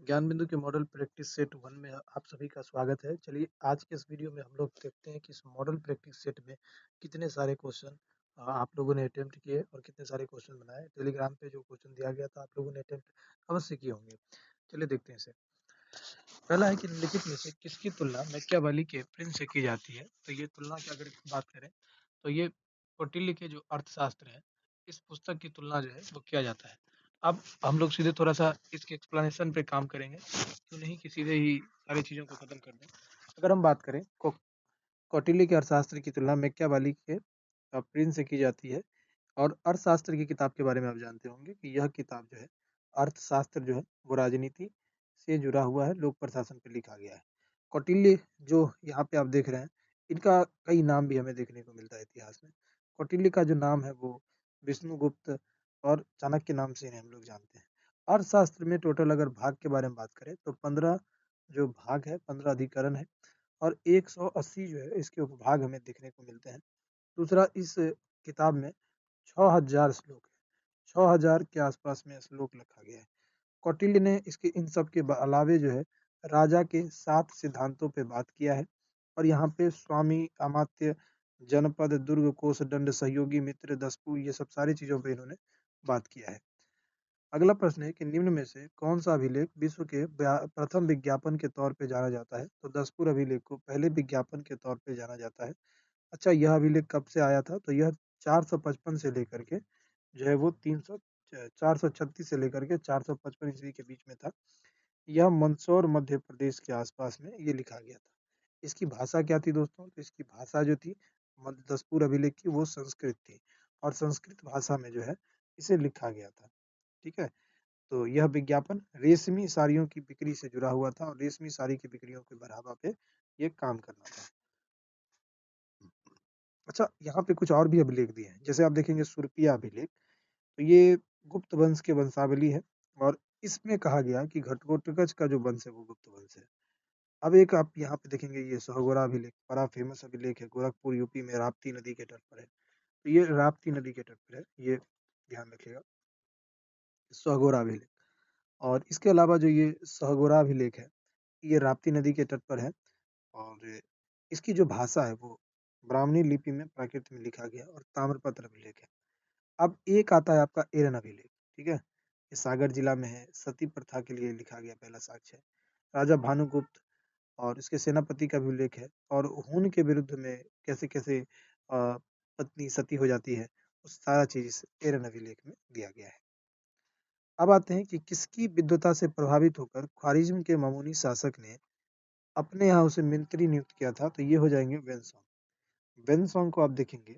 ज्ञान बिंदु के मॉडल प्रैक्टिस सेट 1 में आप सभी का स्वागत है। चलिए आज के इस वीडियो में हम लोग देखते हैं कि इस मॉडल प्रैक्टिस सेट में कितने सारे क्वेश्चन आप लोगों ने अटेम्प्ट किए और कितने सारे क्वेश्चन बनाए। टेलीग्राम पे जो क्वेश्चन दिया गया था आप लोगों ने अटेम्प्ट अवश्य किए होंगे। चलिए देखते हैं इसे। पहला है कि निम्नलिखित में से किसकी तुलना मैकियावेली के प्रिंस से की जाती है। तो ये तुलना की अगर बात करें तो ये कौटिल्य के जो अर्थशास्त्र है इस पुस्तक की तुलना जो है वो किया जाता है। अब हम लोग सीधे थोड़ा सा इसके एक्सप्लेनेशन पे काम करेंगे, क्यों नहीं कि सीधे ही सारी चीज़ों को खत्म कर दें। अगर हम बात करें कौटिल्य के अर्थशास्त्र की तुलना मैकियावेली के प्रिंस से की जाती है। और अर्थशास्त्र की किताब के बारे में आप जानते होंगे कि यह किताब जो है अर्थशास्त्र जो है वो राजनीति से जुड़ा हुआ है, लोक प्रशासन पर लिखा गया है। कौटिल्य जो यहाँ पे आप देख रहे हैं, इनका कई नाम भी हमें देखने को मिलता है इतिहास में। कौटिल्य का जो नाम है वो विष्णुगुप्त और चाणक्य नाम से इन्हें हम लोग जानते हैं। अर्थशास्त्र में टोटल अगर भाग के बारे में बात करें तो 15 जो भाग है, 15 अधिकरण है और 180 जो है इसके उपभाग हमें देखने को मिलते हैं। दूसरा, इस किताब में 6000 श्लोक है, 6000 के आसपास में श्लोक लिखा गया है। कौटिल्य ने इसके इन सब के अलावे जो है राजा के 7 सिद्धांतों पे बात किया है। और यहाँ पे स्वामी, अमात्य, जनपद, दुर्ग, कोष, दंड, सहयोगी, मित्र, दस्पु, ये सब सारी चीजों पे इन्होंने बात किया है। अगला प्रश्न है कि निम्न में से कौन सा अभिलेख विश्व के प्रथम विज्ञापन के तौर पे जाना जाता है। तो दसपुर अभिलेख को पहले विज्ञापन के तौर पे जाना जाता है। अच्छा, यह अभिलेख कब से आया था? तो यह 455 से लेकर के जो है वो 436 से लेकर के 455 ईस्वी के बीच में था। यह मंदसौर मध्य प्रदेश के आसपास में ये लिखा गया था। इसकी भाषा क्या थी दोस्तों? तो इसकी भाषा जो थी दसपुर अभिलेख की वो संस्कृत थी और संस्कृत भाषा में जो है इसे लिखा गया था। ठीक है, तो यह विज्ञापन रेशमी साड़ियों की बिक्री से जुड़ा हुआ था और रेशमी साड़ी की बिक्रियों के बढ़ावा पे ये काम करना था। अच्छा, यहाँ पे कुछ और भी अभिलेख दिए हैं, जैसे आप देखेंगे सुरपिया अभिलेख। तो ये गुप्त वंश के वंशावली है और इसमें कहा गया कि घटोत्कच का जो वंश है वो गुप्त वंश है। अब एक आप यहाँ पे देखेंगे ये सहोगोरा अभिलेख, बड़ा फेमस अभिलेख है, गोरखपुर यूपी में राप्ती नदी के तट पर है। तो ये राप्ती नदी के तट पर है, ये ध्यान रखिएगा, सहोगोरा अभिलेख। और इसके अलावा जो ये सहोगोरा अभिलेख है ये राप्ती नदी के तट पर है और इसकी जो भाषा है वो ब्राह्मणी लिपि में प्राकृत में लिखा गया और ताम्रपत्र अभिलेख है। अब एक आता है आपका एरन अभिलेख, ठीक है, ये सागर जिला में है, सती प्रथा के लिए लिखा गया पहला साक्ष्य है। राजा भानुगुप्त और इसके सेनापति का भी उल्लेख है और हून के विरुद्ध में कैसे कैसे पत्नी सती हो जाती है, उस सारा चीज इस एरन अभिलेख में दिया गया है। अब आते हैं कि किसकी विद्वता से प्रभावित होकर ख्वारिज्म के मामूनी शासक ने अपने यहाँ उसे मंत्री नियुक्त किया था। तो ये हो जाएंगे वेनसोंग। वेनसोंग को आप देखेंगे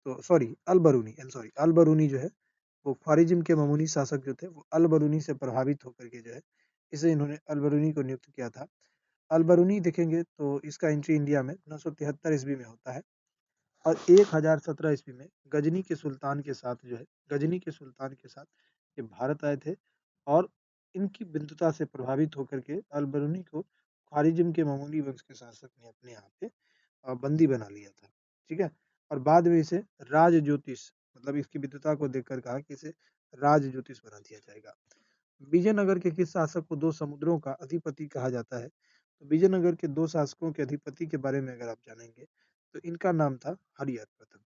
तो सॉरी अल बरूनी जो है वो ख्वारिज्म के मामूनी शासक जो थे वो अल बरूनी से प्रभावित होकर के जो है इसे इन्होंने अल बरूनी को नियुक्त किया था। अल बरूनी देखेंगे तो इसका एंट्री इंडिया में 973 ईस्वी में होता है और 1017 ईस्वी में गजनी के सुल्तान के साथ जो है गजनी के सुल्तान के साथ ये भारत आए थे और इनकी विद्वता से प्रभावित होकर के अल बरूनी को ख्वारिज्म के मामूली वंश के शासक ने अपने यहाँ पे बंदी बना लिया था। ठीक है, और बाद में इसे राज ज्योतिष, मतलब इसकी विद्वता को देखकर कहा कि इसे राज ज्योतिष बना दिया जाएगा। विजयनगर के किस शासक को दो समुद्रों का अधिपति कहा जाता है? तो विजयनगर के दो शासकों के अधिपति के बारे में अगर आप जानेंगे तो इनका नाम था हरिहर प्रथम।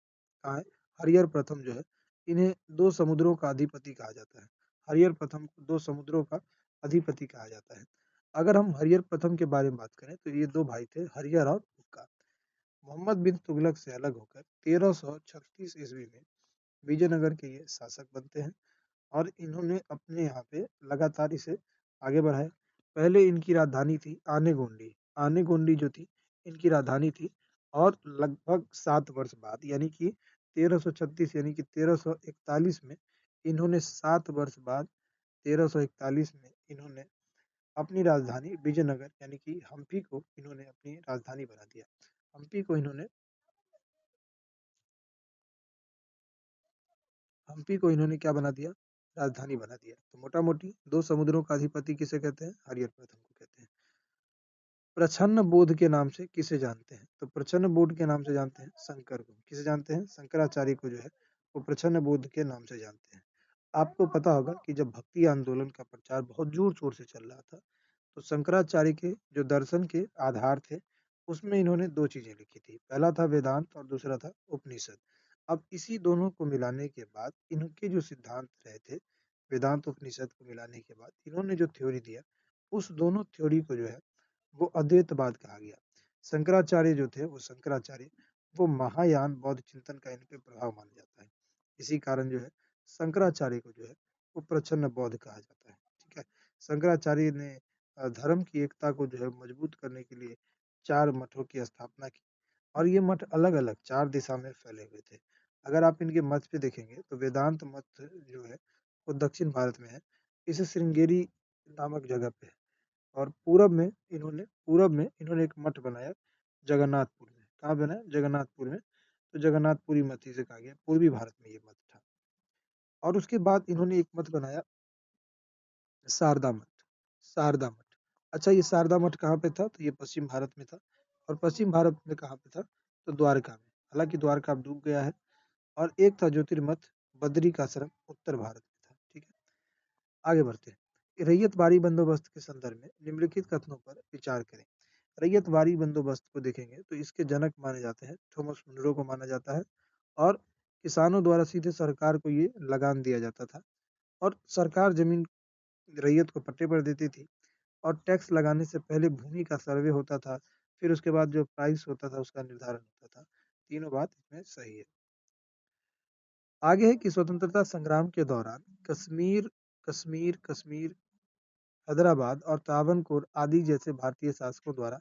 कहाँ है? हरिहर प्रथम जो है, इन्हें दो समुद्रों का अधिपति कहा जाता है। हरिहर प्रथम को दो समुद्रों का अधिपति कहा जाता है। अगर हम हरिहर प्रथम के बारे में बात करें तो ये दो भाई थे, हरिहर और हुक्का। मोहम्मद बिन तुगलक से अलग होकर 1336 ईस्वी में विजयनगर के ये शासक बनते हैं और इन्होंने अपने यहाँ पे लगातार इसे आगे बढ़ाया। पहले इनकी राजधानी थी आनेगोंडी। आनेगोंडी जो थी इनकी राजधानी थी और लगभग 7 वर्ष बाद यानी कि 1336 यानी कि 1341 में इन्होंने 7 वर्ष बाद 1341 में इन्होंने अपनी राजधानी विजयनगर यानी कि हम्पी को इन्होंने अपनी राजधानी बना दिया। हम्पी को इन्होंने हम्पी को इन्होंने क्या बना दिया? राजधानी बना दिया। तो मोटा मोटी दो समुद्रों का अधिपति किसे कहते हैं? हरिहर प्रथम को कहते हैं। प्रछन्न बोध के नाम से किसे जानते हैं? तो प्रछन्न बोध के नाम से जानते हैं शंकर को। किसे जानते हैं? शंकराचार्य को जो है वो प्रछन्न बोध के नाम से जानते हैं। आपको पता होगा कि जब भक्ति आंदोलन का प्रचार बहुत जोर-शोर से चल रहा था, तो शंकराचार्य के जो दर्शन के आधार थे, उसमें इन्होंने 2 चीज़ें लिखी थी। पहला था वेदांत और दूसरा था उपनिषद। अब इसी दोनों को मिलाने के बाद इनके जो सिद्धांत रहे थे, वेदांत उपनिषद को मिलाने के बाद इन्होंने जो थ्योरी दिया, उस दोनों थ्योरी को जो है वो अद्वैतवाद कहा गया। शंकराचार्य जो थे, वो शंकराचार्य, वो महायान बौद्ध चिंतन का इन पे प्रभाव माना जाता है। इसी कारण जो है शंकराचार्य को जो है वो प्रछन्न बौद्ध कहा जाता है। ठीक है? शंकराचार्य ने धर्म की एकता को जो है मजबूत करने के लिए 4 मठों की स्थापना की और ये मठ अलग-अलग 4 दिशा में फैले हुए थे। अगर आप इनके मठ पे देखेंगे तो वेदांत मठ जो है वो दक्षिण भारत में है। इसे श्रृंगेरी नामक जगह पे है। और पूरब में इन्होंने एक मठ बनाया जगन्नाथपुर में। कहाँ बनाया? जगन्नाथपुर में। तो जगन्नाथपुरी मठ इसे कहा गया। पूर्वी भारत में ये मठ था। और उसके बाद इन्होंने एक मठ बनाया शारदा मठ। शारदा मठ। अच्छा ये शारदा मठ कहाँ पे था? तो ये पश्चिम भारत में था। और पश्चिम भारत में कहाँ पे था? तो द्वारका में। हालाँकि द्वारका अब डूब गया है। और एक था ज्योतिर्मठ बद्रिकाश्रम उत्तर भारत में था। ठीक है? आगे बढ़ते हैं। रैयतवाड़ी बंदोबस्त के संदर्भ में निम्नलिखित कथनों पर विचार करें। रैयतवाड़ी बंदोबस्त को देखेंगे तो इसके जनक माने जाते हैं थॉमस मुनरो को माना जाता है और किसानों द्वारा सीधे सरकार को ये लगान दिया जाता था और सरकार जमीन रैयत को पट्टे पर देती थी और टैक्स लगाने से पहले भूमि का सर्वे होता था। फिर उसके बाद जो प्राइस होता था उसका निर्धारण होता था। तीनों बात इसमें सही है। आगे है कि स्वतंत्रता संग्राम के दौरान कश्मीर कश्मीर कश्मीर हैदराबाद और त्रावणकोर आदि जैसे भारतीय शासकों द्वारा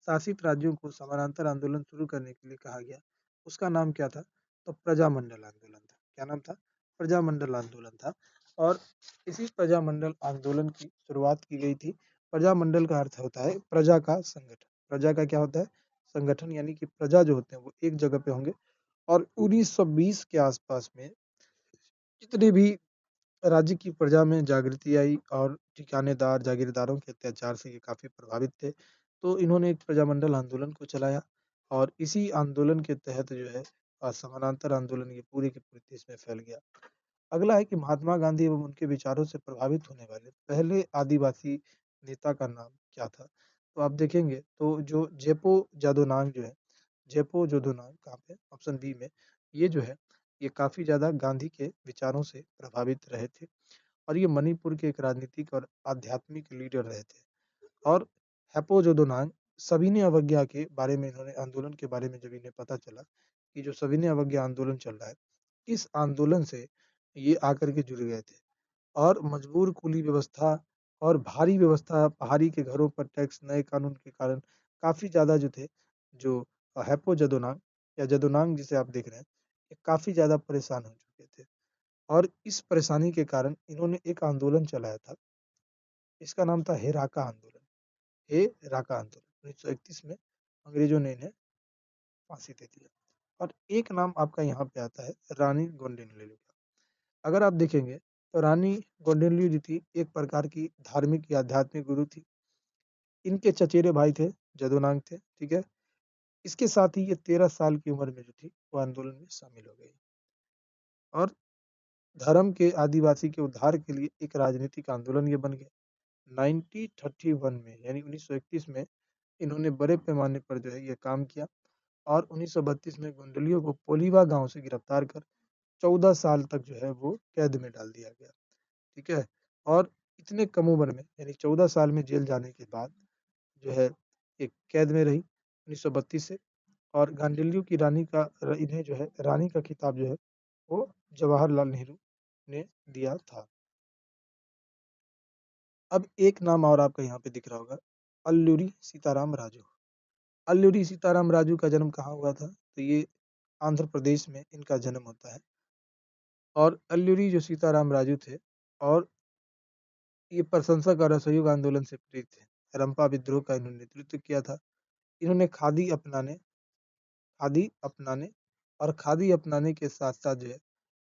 शासित राज्यों को समानांतर आंदोलन शुरू करने के लिए कहा गया। उसका नाम क्या था? तो प्रजामंडल आंदोलन था। क्या नाम था? प्रजामंडल आंदोलन था। और इसी प्रजामंडल आंदोलन की शुरुआत की गई थी। प्रजामंडल का अर्थ होता है प्रजा का संगठन। प्रजा का क्या होता है? संगठन यानी कि प्रजा जो होते हैं वो एक जगह पे होंगे और 1920 के आसपास में जितने भी राज्य की प्रजा में जागृति आई और ठिकानेदार, जागीरदारों के अत्याचार से ये काफ़ी प्रभावित थे। तो इन्होंने एक प्रजामंडल आंदोलन को चलाया और इसी आंदोलन के तहत जो है समानांतर आंदोलन ये पूरे के पूरे देश में फैल गया। अगला है कि महात्मा गांधी एवं उनके विचारों से प्रभावित होने वाले पहले आदिवासी नेता का नाम क्या था? तो आप देखेंगे तो जो जेपो जादोनांग जो है, जेपो जोदोनांग कहाँ पे? ऑप्शन बी में। ये जो है, ये काफ़ी ज़्यादा गांधी के विचारों से प्रभावित रहे थे और ये मणिपुर के एक राजनीतिक और आध्यात्मिक लीडर रहे थे। और हैपो जोदोनांग सविनय अवज्ञा के बारे में इन्होंने आंदोलन के बारे में जब इन्हें पता चला कि जो सविनय अवज्ञा आंदोलन चल रहा है, इस आंदोलन से ये आकर के जुड़ गए थे और मजबूर कुली व्यवस्था और भारी व्यवस्था, पहाड़ी के घरों पर टैक्स, नए कानून के कारण काफ़ी ज़्यादा जो थे, जो हैपो जदोनांग या जदोनांग जिसे आप देख रहे हैं, ये काफ़ी ज़्यादा परेशान हो चुके थे और इस परेशानी के कारण इन्होंने एक आंदोलन चलाया था। इसका नाम था हेराका आंदोलन। हेराका आंदोलन 1931 में अंग्रेजों ने इन्हें फांसी दे दिया। और एक नाम आपका यहाँ पे आता है रानी गौंडेन्यू का। अगर आप देखेंगे तो रानी गौंडेन्यू जी थी एक प्रकार की धार्मिक या आध्यात्मिक गुरु थी। इनके चचेरे भाई थे, जदोनांग थे, ठीक है? इसके साथ ही ये 13 साल की उम्र में जो थी वो आंदोलन में शामिल हो गई और धर्म के आदिवासी के उद्धार के लिए एक राजनीतिक आंदोलन ये बन गया। 1931 में यानी 1931 में इन्होंने बड़े पैमाने पर जो है ये काम किया और 1932 में गोंडलियों को पोलिवा गांव से गिरफ्तार कर 14 साल तक जो है वो कैद में डाल दिया गया। ठीक है? और इतने कम उम्र में यानी 14 साल में जेल जाने के बाद जो है एक कैद में रही 1932 से और गांडील्यू की रानी का इन्हें जो है रानी का खिताब जो है वो जवाहरलाल नेहरू ने दिया था। अब एक नाम और आपका यहाँ पे दिख रहा होगा, अल्लूरी सीताराम राजू। अल्लूरी सीताराम राजू का जन्म कहाँ हुआ था? तो ये आंध्र प्रदेश में इनका जन्म होता है और अल्लूरी जो सीताराम राजू थे और ये प्रशंसक और असहयोग आंदोलन से प्रेरित थे। रंपा विद्रोह का इन्होंने नेतृत्व किया था। इन्होंने खादी अपनाने और खादी अपनाने के साथ-साथ जो है,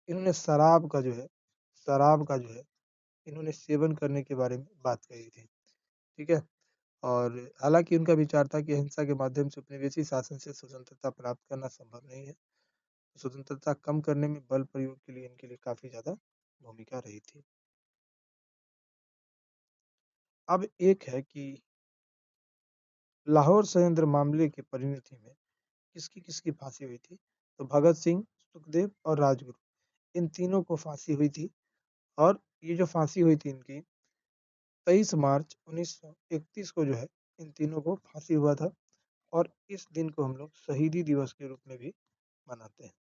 इन्होंने शराब का जो है, इन्होंने सेवन करने के बारे में बात कही थी। ठीक है? और हालाँकि उनका विचार था कि अहिंसा के माध्यम से उपनिवेशी शासन से स्वतंत्रता प्राप्त करना संभव नहीं है। स्वतंत्रता कम करने में बल प्रयोग के लिए इनके लिए काफ़ी ज़्यादा भूमिका रही थी। अब एक है कि लाहौर षड्यंत्र मामले की परिणति में किसकी-किसकी फांसी हुई थी? तो भगत सिंह, सुखदेव और राजगुरु, इन तीनों को फांसी हुई थी और ये जो फांसी हुई थी इनकी 23 मार्च 1931 को जो है इन तीनों को फांसी हुआ था और इस दिन को हम लोग शहीदी दिवस के रूप में भी मनाते हैं।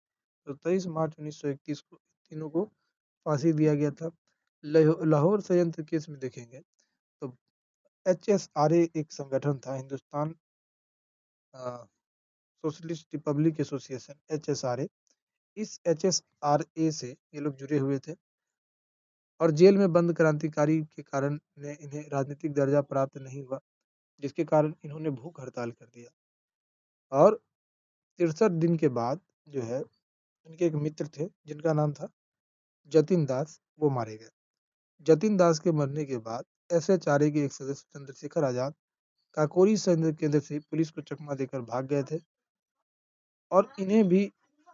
तो 23 मार्च 1931 को इन तीनों को फांसी दिया गया था। लाहौर षड्यंत्र केस में देखेंगे तो HSRA एक संगठन था, Hindustan socialist Republic association HSRA। इस HSRA से ये लोग जुड़े हुए थे और जेल में बंद क्रांतिकारी के कारण इन्हें राजनीतिक दर्जा प्राप्त नहीं हुआ, जिसके कारण इन्होंने भूख हड़ताल कर दिया और 63 दिन के बाद जो है इनके एक मित्र थे जिनका नाम था जतिन दास, वो मारे गए। जतिन दास के मरने के बाद SHRA के एक सदस्य चंद्रशेखर आजाद काकोरी संघ केंद्र से पुलिस को चकमा देकर भाग गए थे और इन्हें भी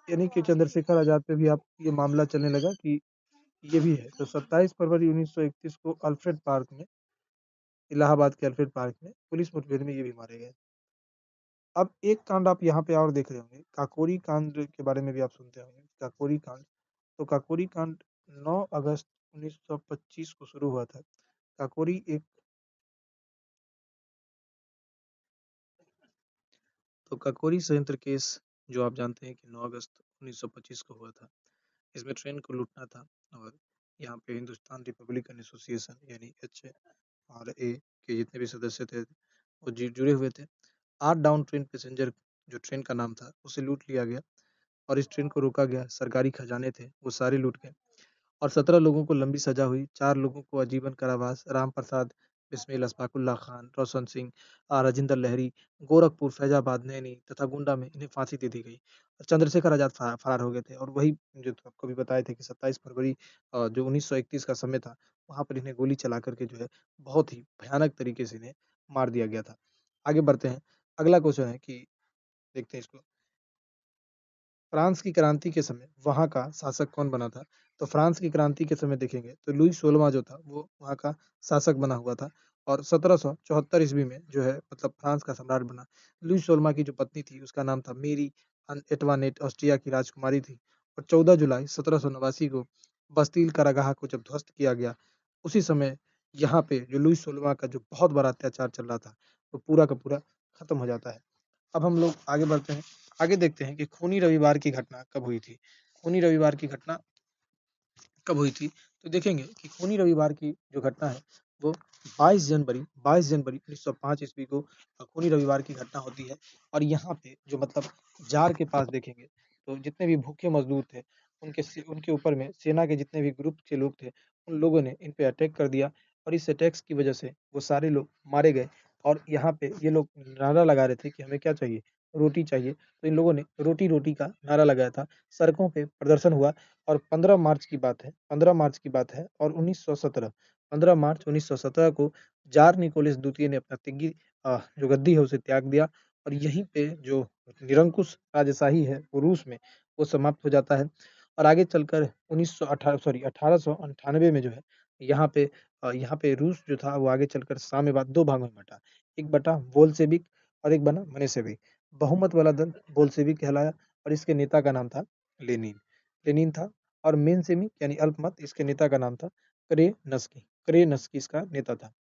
यानी कि चंद्रशेखर आजाद पे भी आप ये मामला चलने लगा कि ये भी है। तो 27 फरवरी 1931 को अल्फ्रेड पार्क में, इलाहाबाद के अल्फ्रेड पार्क में पुलिस मुठभेड़ में ये भी मारे गए। अब एक कांड आप यहाँ पे और देख रहे होंगे, काकोरी कांड के बारे में भी आप सुनते होंगे, काकोरी कांड। तो काकोरी कांड 9 अगस्त 1925 को शुरू हुआ था। काकोरी एक तो काकोरी संयंत्र केस जो आप जानते हैं कि 9 अगस्त 1925 को हुआ था। इसमें ट्रेन को लूटना था और यहाँ पे हिंदुस्तान रिपब्लिकन एसोसिएशन यानी HRA के जितने भी सदस्य थे वो जुड़े हुए थे। 8 डाउन ट्रेन पैसेंजर जो ट्रेन का नाम था उसे लूट लिया गया और इस ट्रेन को रोका गया। सरकारी खजाने थे वो सारे लूट गए और 17 लोगों को लंबी सजा हुई, 4 लोगों को आजीवन कारावास, राम प्रसाद, बिस्मिल, अशफाकुल्लाह खान, रोशन सिंह, राजेंद्र लहरी, गोरखपुर, फैजाबाद, नैनी तथा गोंडा में इन्हें फांसी दे दी गई और चंद्रशेखर आजाद फरार हो गए थे और वही जो आपको भी बताए थे कि 27 फरवरी जो 1931 का समय था, वहाँ पर इन्हें गोली चला करके जो है बहुत ही भयानक तरीके से इन्हें मार दिया गया था। आगे बढ़ते हैं, अगला क्वेश्चन है कि देखते हैं इसको। फ्रांस की क्रांति के समय वहाँ का शासक कौन बना था? तो फ्रांस की क्रांति के समय देखेंगे तो लुई 16वां जो था वो वहाँ का शासक बना हुआ था और 1774 ईस्वी में जो है मतलब फ्रांस का सम्राट बना। लुई 16वां की जो पत्नी थी उसका नाम था मेरी एंटवानेट, ऑस्ट्रिया की राजकुमारी थी और 14 जुलाई 1789 को बस्तील कारागाह को जब ध्वस्त किया गया, उसी समय यहाँ पे जो लुई 16वां का जो बहुत बड़ा अत्याचार चल रहा था वो पूरा का पूरा खत्म हो जाता है। अब हम लोग आगे बढ़ते हैं। आगे देखते हैं कि खूनी रविवार की घटना कब हुई थी। खूनी रविवार की घटना कब हुई थी? तो देखेंगे कि खूनी रविवार की जो घटना है वो 22 जनवरी 1905 ईस्वी को खूनी रविवार की घटना होती है और यहाँ पे जो मतलब जार के पास देखेंगे तो जितने भी भूखे मजदूर थे उनके ऊपर में सेना के जितने भी ग्रुप के लोग थे उन लोगों ने इन पे अटैक कर दिया और इस अटैक्स की वजह से वो सारे लोग मारे गए और यहाँ पे ये लोग नारा लगा रहे थे कि हमें क्या चाहिए? रोटी चाहिए। तो इन लोगों ने रोटी रोटी का नारा लगाया था। सड़कों पे प्रदर्शन हुआ और 15 मार्च की बात है, 15 मार्च की बात है और 1917 15 मार्च 1917 को ज़ार निकोलस द्वितीय ने अपना जो गद्दी है उसे त्याग दिया और यहीं पे जो निरंकुश राजशाही है वो रूस में वो समाप्त हो जाता है और आगे चलकर 1918 सॉरी 1898 में जो है यहाँ पे रूस जो था वो आगे चलकर साम्यवाद 2 भागों में बँटा। एक बँटा बोल्शेविक और एक बना मनेसेविक। बहुमत वाला दल बोल्शेविक कहलाया और इसके नेता का नाम था लेनिन। लेनिन था और मेनसेविक यानी अल्पमत इसके नेता का नाम था करेनस्की। करेनस्की इसका नेता था।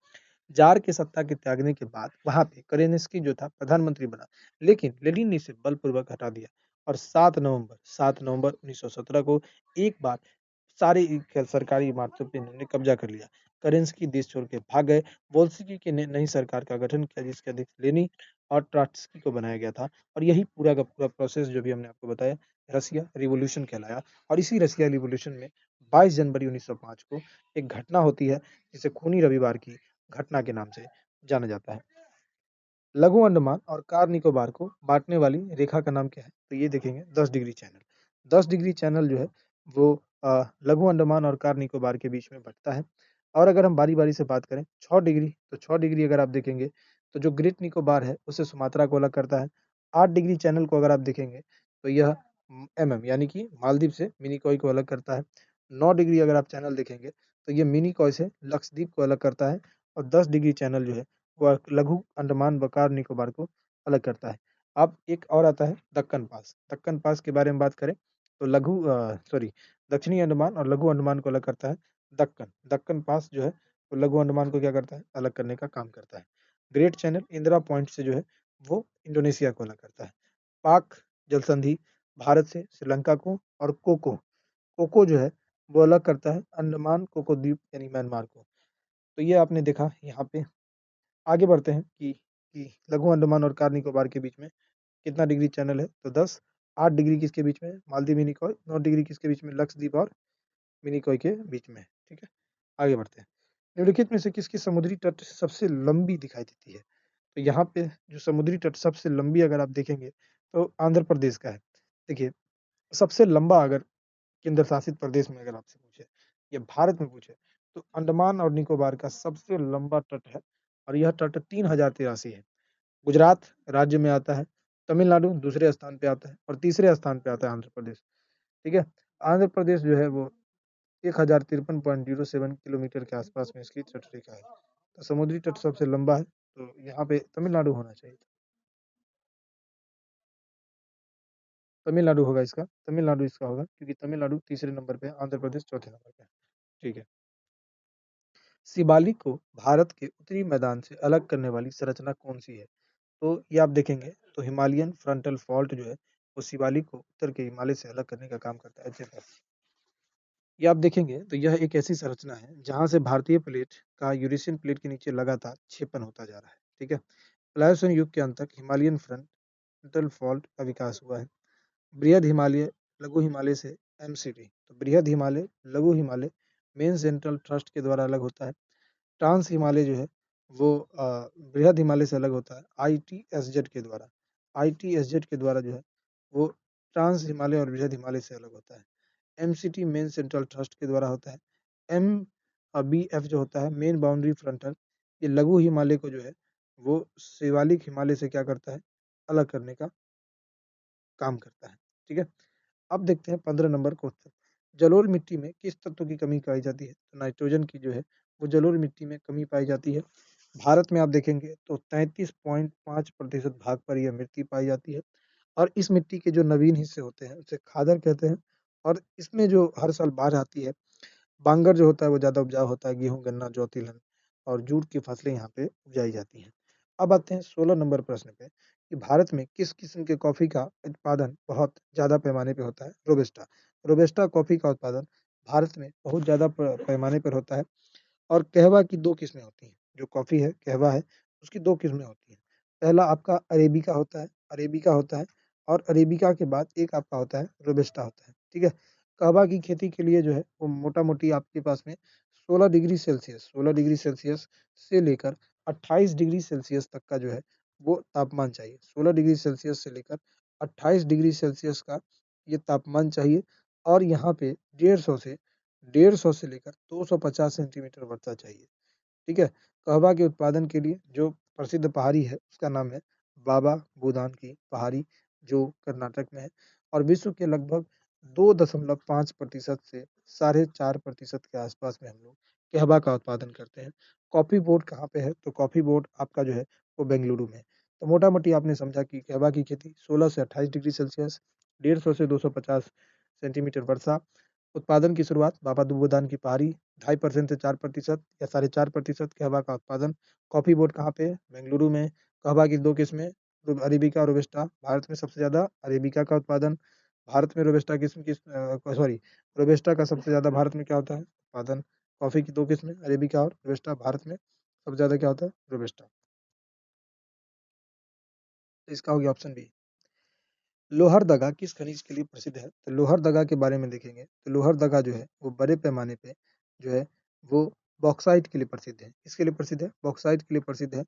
जार के सत्ता के त्यागने के बाद वहाँ पे करेनस्की जो था प्रधानमंत्री बना, लेकिन लेनिन ने इसे बलपूर्वक हटा दिया और 7 नवंबर 1917 को एक बार सारी सरकारी इमारतों पे इन्होंने कब्जा कर लिया। केरेंस्की देश छोड़ के भाग गए। वोल्स्की की ने नई सरकार का गठन किया जिसके अध्यक्ष लेनिन और ट्रॉट्स्की को बनाया गया था और यही पूरा का पूरा प्रोसेस जो भी हमने आपको बताया रसिया रिवॉल्यूशन कहलाया और इसी रसिया रिवॉल्यूशन में 22 जनवरी 1905 को एक घटना होती है जिसे खूनी रविवार की घटना के नाम से जाना जाता है। लघु अंडमान और कार निकोबार को बाँटने वाली रेखा का नाम क्या है? तो ये देखेंगे 10 डिग्री चैनल। 10 डिग्री चैनल जो है वो लघु अंडमान और कार निकोबार के बीच में बँटता है और अगर हम बारी-बारी से बात करें 6 डिग्री, तो 6 डिग्री अगर आप देखेंगे तो जो ग्रेट निकोबार है उसे सुमात्रा को अलग करता है। 8 डिग्री चैनल को अगर आप देखेंगे तो यह एमएम यानी कि मालदीव से मिनिकॉय को अलग करता है। 9 डिग्री अगर आप चैनल देखेंगे तो ये मिनी कॉय से लक्षद्वीप को अलग करता है और 10 डिग्री चैनल जो है वो लघु अंडमान व कार निकोबार को अलग करता है। अब एक और आता है दक्कन पास। दक्कन पास के बारे में बात करें तो दक्षिणी अंडमान और लघु अंडमान को अलग करता है दक्कन। दक्कन पास जो है वो लघु अंडमान को क्या करता है? अलग करने का काम करता है। ग्रेट चैनल इंदिरा पॉइंट से जो है वो इंडोनेशिया को अलग करता है। पाक जल संधि भारत से श्रीलंका को और कोको जो है वो अलग करता है अंडमान कोको द्वीप यानी म्यांमार को। तो ये आपने देखा यहाँ पे। आगे बढ़ते हैं कि लघु अंडमान और कार निकोबार के बीच में कितना डिग्री चैनल है? तो 10। 8 डिग्री किसके बीच में? मालदीव मिनिकॉय। 9 डिग्री किसके बीच में? लक्षद्वीप और मिनिकॉय के बीच में। ठीक है, आगे बढ़ते हैं। निम्नलिखित में से किसकी समुद्री तट सबसे लंबी दिखाई देती है? तो यहाँ पे जो समुद्री तट सबसे लंबी अगर आप देखेंगे तो आंध्र प्रदेश का है। देखिए, सबसे लंबा अगर केंद्र शासित प्रदेश में अगर आपसे पूछे या भारत में पूछे तो अंडमान और निकोबार का सबसे लंबा तट है और यह तट 3083 है। गुजरात राज्य में आता है, तमिलनाडु दूसरे स्थान पे आता है और तीसरे स्थान पे आता है आंध्र प्रदेश। ठीक है, आंध्र प्रदेश जो है वो 1053.07 किलोमीटर के आसपास में इसकी तट रेखा है। तो समुद्री तट सबसे लंबा है तो यहाँ पे तमिलनाडु होना चाहिए। तमिलनाडु होगा इसका, तमिलनाडु इसका होगा क्योंकि तमिलनाडु तीसरे नंबर पे है, आंध्र प्रदेश चौथे नंबर पे है। ठीक है, शिवालिक को भारत के उत्तरी मैदान से अलग करने वाली संरचना कौन सी है? तो ये आप देखेंगे तो हिमालयन फ्रंटल फॉल्ट जो है वो शिवालिक को उत्तर के हिमालय से अलग करने का काम करता है। ये आप देखेंगे तो यह एक ऐसी संरचना है जहां से भारतीय प्लेट का यूरेशियन प्लेट के नीचे लगातार क्षेपण होता जा रहा है। ठीक है, प्लायोसन युग के अंत तक हिमालयन फ्रंटल फॉल्ट का विकास हुआ है। बृहद हिमालय लघु हिमालय से एमसीटी, तो बृहद हिमालय लघु हिमालय मेन सेंट्रल ट्रस्ट के द्वारा अलग होता है। ट्रांस हिमालय जो है वो बृहद हिमालय से अलग होता है आईटीएसजेड के द्वारा। आईटीएसजेड के द्वारा जो है वो ट्रांस हिमालय और बृहद हिमालय से अलग होता है। एमसीटी मेन सेंट्रल ट्रस्ट के द्वारा होता है। एम बी एफ जो होता है मेन बाउंड्री फ्रंटल, ये लघु हिमालय को जो है वो शिवालिक हिमालय से क्या करता है? अलग करने का काम करता है। ठीक है, अब देखते हैं 15 नंबर क्वेश्चन। जलोढ़ मिट्टी में किस तत्व की कमी पाई जाती है? तो नाइट्रोजन की जो है वो जलोढ़ मिट्टी में कमी पाई जाती है। भारत में आप देखेंगे तो 33.5% भाग पर यह मिट्टी पाई जाती है और इस मिट्टी के जो नवीन हिस्से होते हैं उसे खादर कहते हैं और इसमें जो हर साल बाढ़ आती है, बांगर जो होता है वो ज़्यादा उपजाऊ होता है, गेहूँ, गन्ना, जौ, तिलहन और जूट की फसलें यहाँ पे उपजाई जाती हैं। अब आते हैं 16 नंबर प्रश्न पे कि भारत में किस किस्म के कॉफ़ी का उत्पादन बहुत ज़्यादा पैमाने पे होता है? रोबस्टा। रोबस्टा कॉफ़ी का उत्पादन भारत में बहुत ज़्यादा प पैमाने पर होता है और कहवा की 2 किस्में होती हैं। जो कॉफ़ी है, कहवा है, उसकी 2 किस्में होती हैं। पहला आपका अरेबिका होता है और अरेबिका के बाद एक आपका होता है रोबस्टा होता है। ठीक है? कहवा की खेती के लिए जो है वो मोटा-मोटी आपके पास में 16 डिग्री सेल्सियस से लेकर 28 डिग्री सेल्सियस तक का जो है वो तापमान चाहिए। 16 डिग्री सेल्सियस से लेकर 28 डिग्री सेल्सियस का ये तापमान चाहिए और यहाँ पे 150 से लेकर 250 सेंटीमीटर वर्षा चाहिए। ठीक है? कहवा के उत्पादन के लिए जो प्रसिद्ध पहाड़ी है उसका नाम है बाबा बूदान की पहाड़ी, जो कर्नाटक में है और विश्व के लगभग 2.5% से 4.5% के आसपास में हम लोग कहवा का उत्पादन करते हैं। कॉफ़ी बोर्ड कहाँ पे है? तो कॉफ़ी बोर्ड आपका जो है वो बेंगलुरु में है। तो मोटा-मोटी आपने समझा कि कहवा की खेती 16 से 28 डिग्री सेल्सियस, 150 से 250 सेंटीमीटर वर्षा, उत्पादन की शुरुआत बाबा बूदान की पहाड़ी, 2.5% से 4% या 4.5% कहवा का उत्पादन। कॉफ़ी बोर्ड कहाँ पे है? बेंगलुरु में। कहवा की 2 किस्में अरेबिका और रोबस्टा। भारत में सबसे ज़्यादा अरेबिका का उत्पादन। भारत में रोबस्टा रोबस्टा का सबसे ज़्यादा भारत में क्या होता है? उत्पादन। कॉफ़ी की 2 किस्में अरेबिका और रोबस्टा। भारत में सबसे ज़्यादा क्या होता है? रोबस्टा। तो इसका हो गया ऑप्शन बी। लोहरदगा किस खनिज के लिए प्रसिद्ध है? तो लोहरदगा के बारे में देखेंगे तो लोहरदगा जो है वो बड़े पैमाने पे जो है वो बॉक्साइट के लिए प्रसिद्ध है। किसके लिए प्रसिद्ध है? बॉक्साइट के लिए प्रसिद्ध है।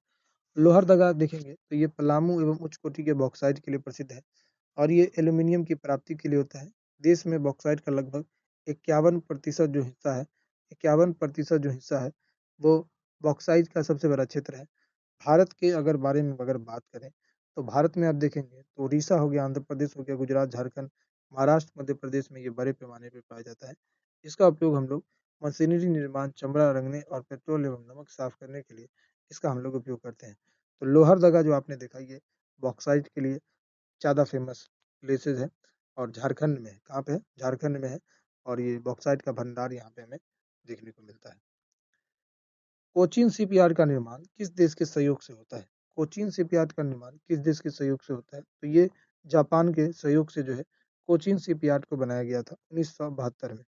लोहरदगा देखेंगे तो ये पलामू एवं उच्च कोटि के बॉक्साइट के लिए प्रसिद्ध है और ये एल्यूमीनियम की प्राप्ति के लिए होता है। देश में बॉक्साइट का लगभग 51% जो हिस्सा है 51% जो हिस्सा है वो बॉक्साइट का सबसे बड़ा क्षेत्र है। भारत के अगर बारे में अगर बात करें तो भारत में आप देखेंगे तो उड़ीसा हो गया, आंध्र प्रदेश हो गया, गुजरात, झारखंड, महाराष्ट्र, मध्य प्रदेश में ये बड़े पैमाने पे पाया जाता है। इसका उपयोग हम लोग मशीनरी निर्माण, चमड़ा रंगने और पेट्रोल एवं नमक साफ करने के लिए इसका हम लोग उपयोग करते हैं। तो लोहरदगा जो आपने देखा, ये बॉक्साइट के लिए ज़्यादा फेमस प्लेसेस है और झारखंड में है। कहाँ पे है? झारखंड में है और ये बॉक्साइट का भंडार यहाँ पे हमें देखने को मिलता है। कोचीन शिपयार्ड का निर्माण किस देश के सहयोग से होता है? कोचीन शिपयार्ड का निर्माण किस देश के सहयोग से होता है? तो ये जापान के सहयोग से जो है कोचीन शिपयार्ड को बनाया गया था 1972 में।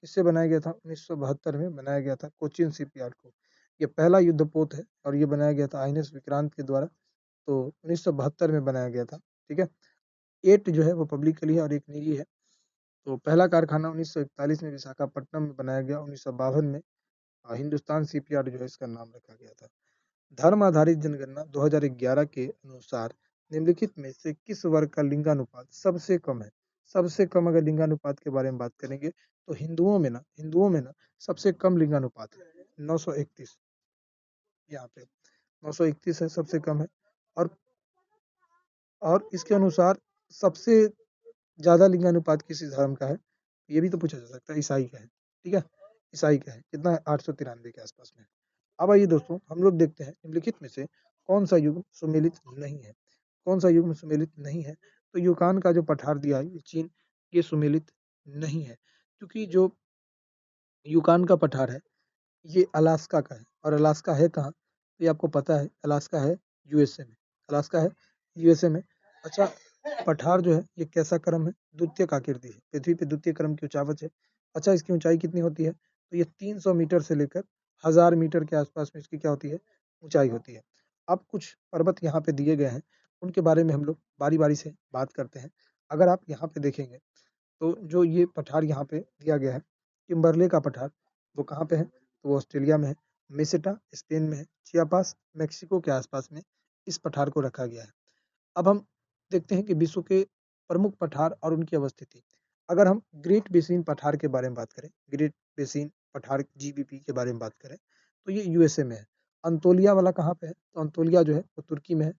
किससे बनाया गया था? 1972 में बनाया गया था कोचीन शिपयार्ड को। ये पहला युद्धपोत है और ये बनाया गया था आईएनएस विक्रांत के द्वारा। तो 1972 में बनाया गया था। ठीक है। 8 जो है वो पब्लिकली है और एक निजी है। तो पहला कारखाना 1941 में विशाखापट्टनम में बनाया गया। 1952 में हिंदुस्तान शिपयार्ड जो है इसका नाम रखा गया था। धर्म आधारित जनगणना 2011 के अनुसार निम्नलिखित में से किस वर्ग का लिंगानुपात सबसे कम है? सबसे कम अगर लिंगानुपात के बारे में बात करेंगे तो हिंदुओं में ना सबसे कम लिंगानुपात है 931। यहाँ पे 931 है, सबसे कम है। और और इसके अनुसार सबसे ज़्यादा लिंगानुपात किसी धर्म का है? ये भी तो पूछा जा सकता है, ईसाई का है। ठीक है, ईसाई का है। कितना है? 893 के आसपास में। अब आइए दोस्तों, हम लोग देखते हैं निम्नलिखित में से कौन सा युग्म सुमेलित नहीं है। कौन सा युग्म सुमेलित नहीं है? तो यूकान का जो पठार दिया है ये चीन, ये सुमेलित नहीं है, क्योंकि जो यूकान का पठार है ये अलास्का का है। और अलास्का है कहाँ? तो ये आपको पता है, अलास्का है यूएसए में। अलास्का है यूएसए में। अच्छा, पठार जो है ये कैसा क्रम है? द्वितीयक आकृति है। पृथ्वी पे द्वितीय क्रम की ऊंचावच है। अच्छा, इसकी ऊंचाई कितनी होती है? तो ये 300 मीटर से लेकर 1000 मीटर के आसपास में इसकी क्या होती है? ऊंचाई होती है। अब कुछ पर्वत यहाँ पे दिए गए हैं, उनके बारे में हम लोग बारी बारी से बात करते हैं। अगर आप यहाँ पे देखेंगे तो जो ये पठार यहाँ पे दिया गया है, किम्बरले का पठार, वो कहाँ पे है? तो वो ऑस्ट्रेलिया में है। मेसेटा स्पेन में है। चियापास मेक्सिको के आसपास में इस पठार को रखा गया है। अब हम देखते हैं कि विश्व के प्रमुख पठार और उनकी अवस्थिति। अगर हम ग्रेट बेसिन पठार के बारे में बात करें, ग्रेट बेसिन पठार जीबीपी के बारे में बात करें, तो ये यूएसए में है। अंतोलिया वाला कहाँ पे है? तो अंतोलिया जो है वो तुर्की में है।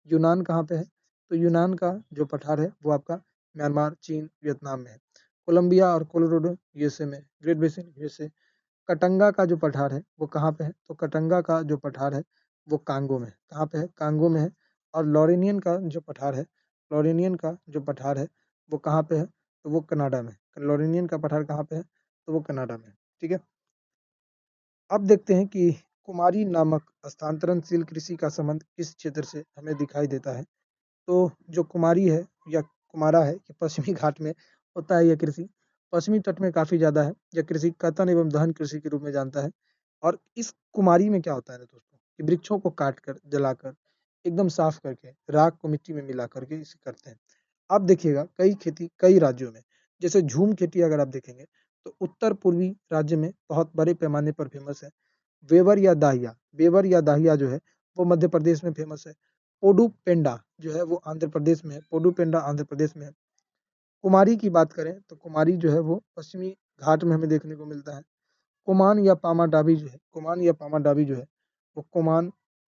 यूनान कहाँ पे है? तो यूनान का जो पठार है वो आपका म्यांमार, चीन, वियतनाम में है। कोलंबिया और कोलोराडो यूएसए में है। Great basin USA. कटंगा का जो पठार है वो कहाँ पे है? तो कटंगा का जो पठार है वो कांगो में है। कहाँ पे है? कांगो में है। और लॉरेनियन का जो पठार है, लॉरेनियन का जो पठार है वो कहाँ पे है? तो वो कनाडा में है। लॉरेनियन का पठार कहाँ पे है? तो वो कनाडा में है। ठीक है। अब देखते हैं कि कुमारी नामक स्थानांतरणशील कृषि का संबंध किस क्षेत्र से हमें दिखाई देता है। तो जो कुमारी है या कुमारा है, ये पश्चिमी घाट में होता है। यह कृषि पश्चिमी तट में काफ़ी ज़्यादा है। यह कृषि कर्तन एवं दहन कृषि के रूप में जानता है। और इस कुमारी में क्या होता है ना दोस्तों, कि वृक्षों को काट कर, जलाकर, एकदम साफ करके, राख को मिट्टी में मिला करके इसे करते हैं। आप देखिएगा कई खेती कई राज्यों में, जैसे झूम खेती अगर आप देखेंगे तो उत्तर पूर्वी राज्य में बहुत बड़े पैमाने पर फेमस है। वेवर या दाहिया जो है वो मध्य प्रदेश में फेमस है। पोडू पेंडा जो है वो आंध्र प्रदेश में है। पोडू पेंडा आंध्र प्रदेश में है। कुमारी की बात करें तो कुमारी जो है वो पश्चिमी घाट में हमें देखने को मिलता है। कुमान या पामा डाबी जो है, कुमान या पामा डाबी जो है वो कुमान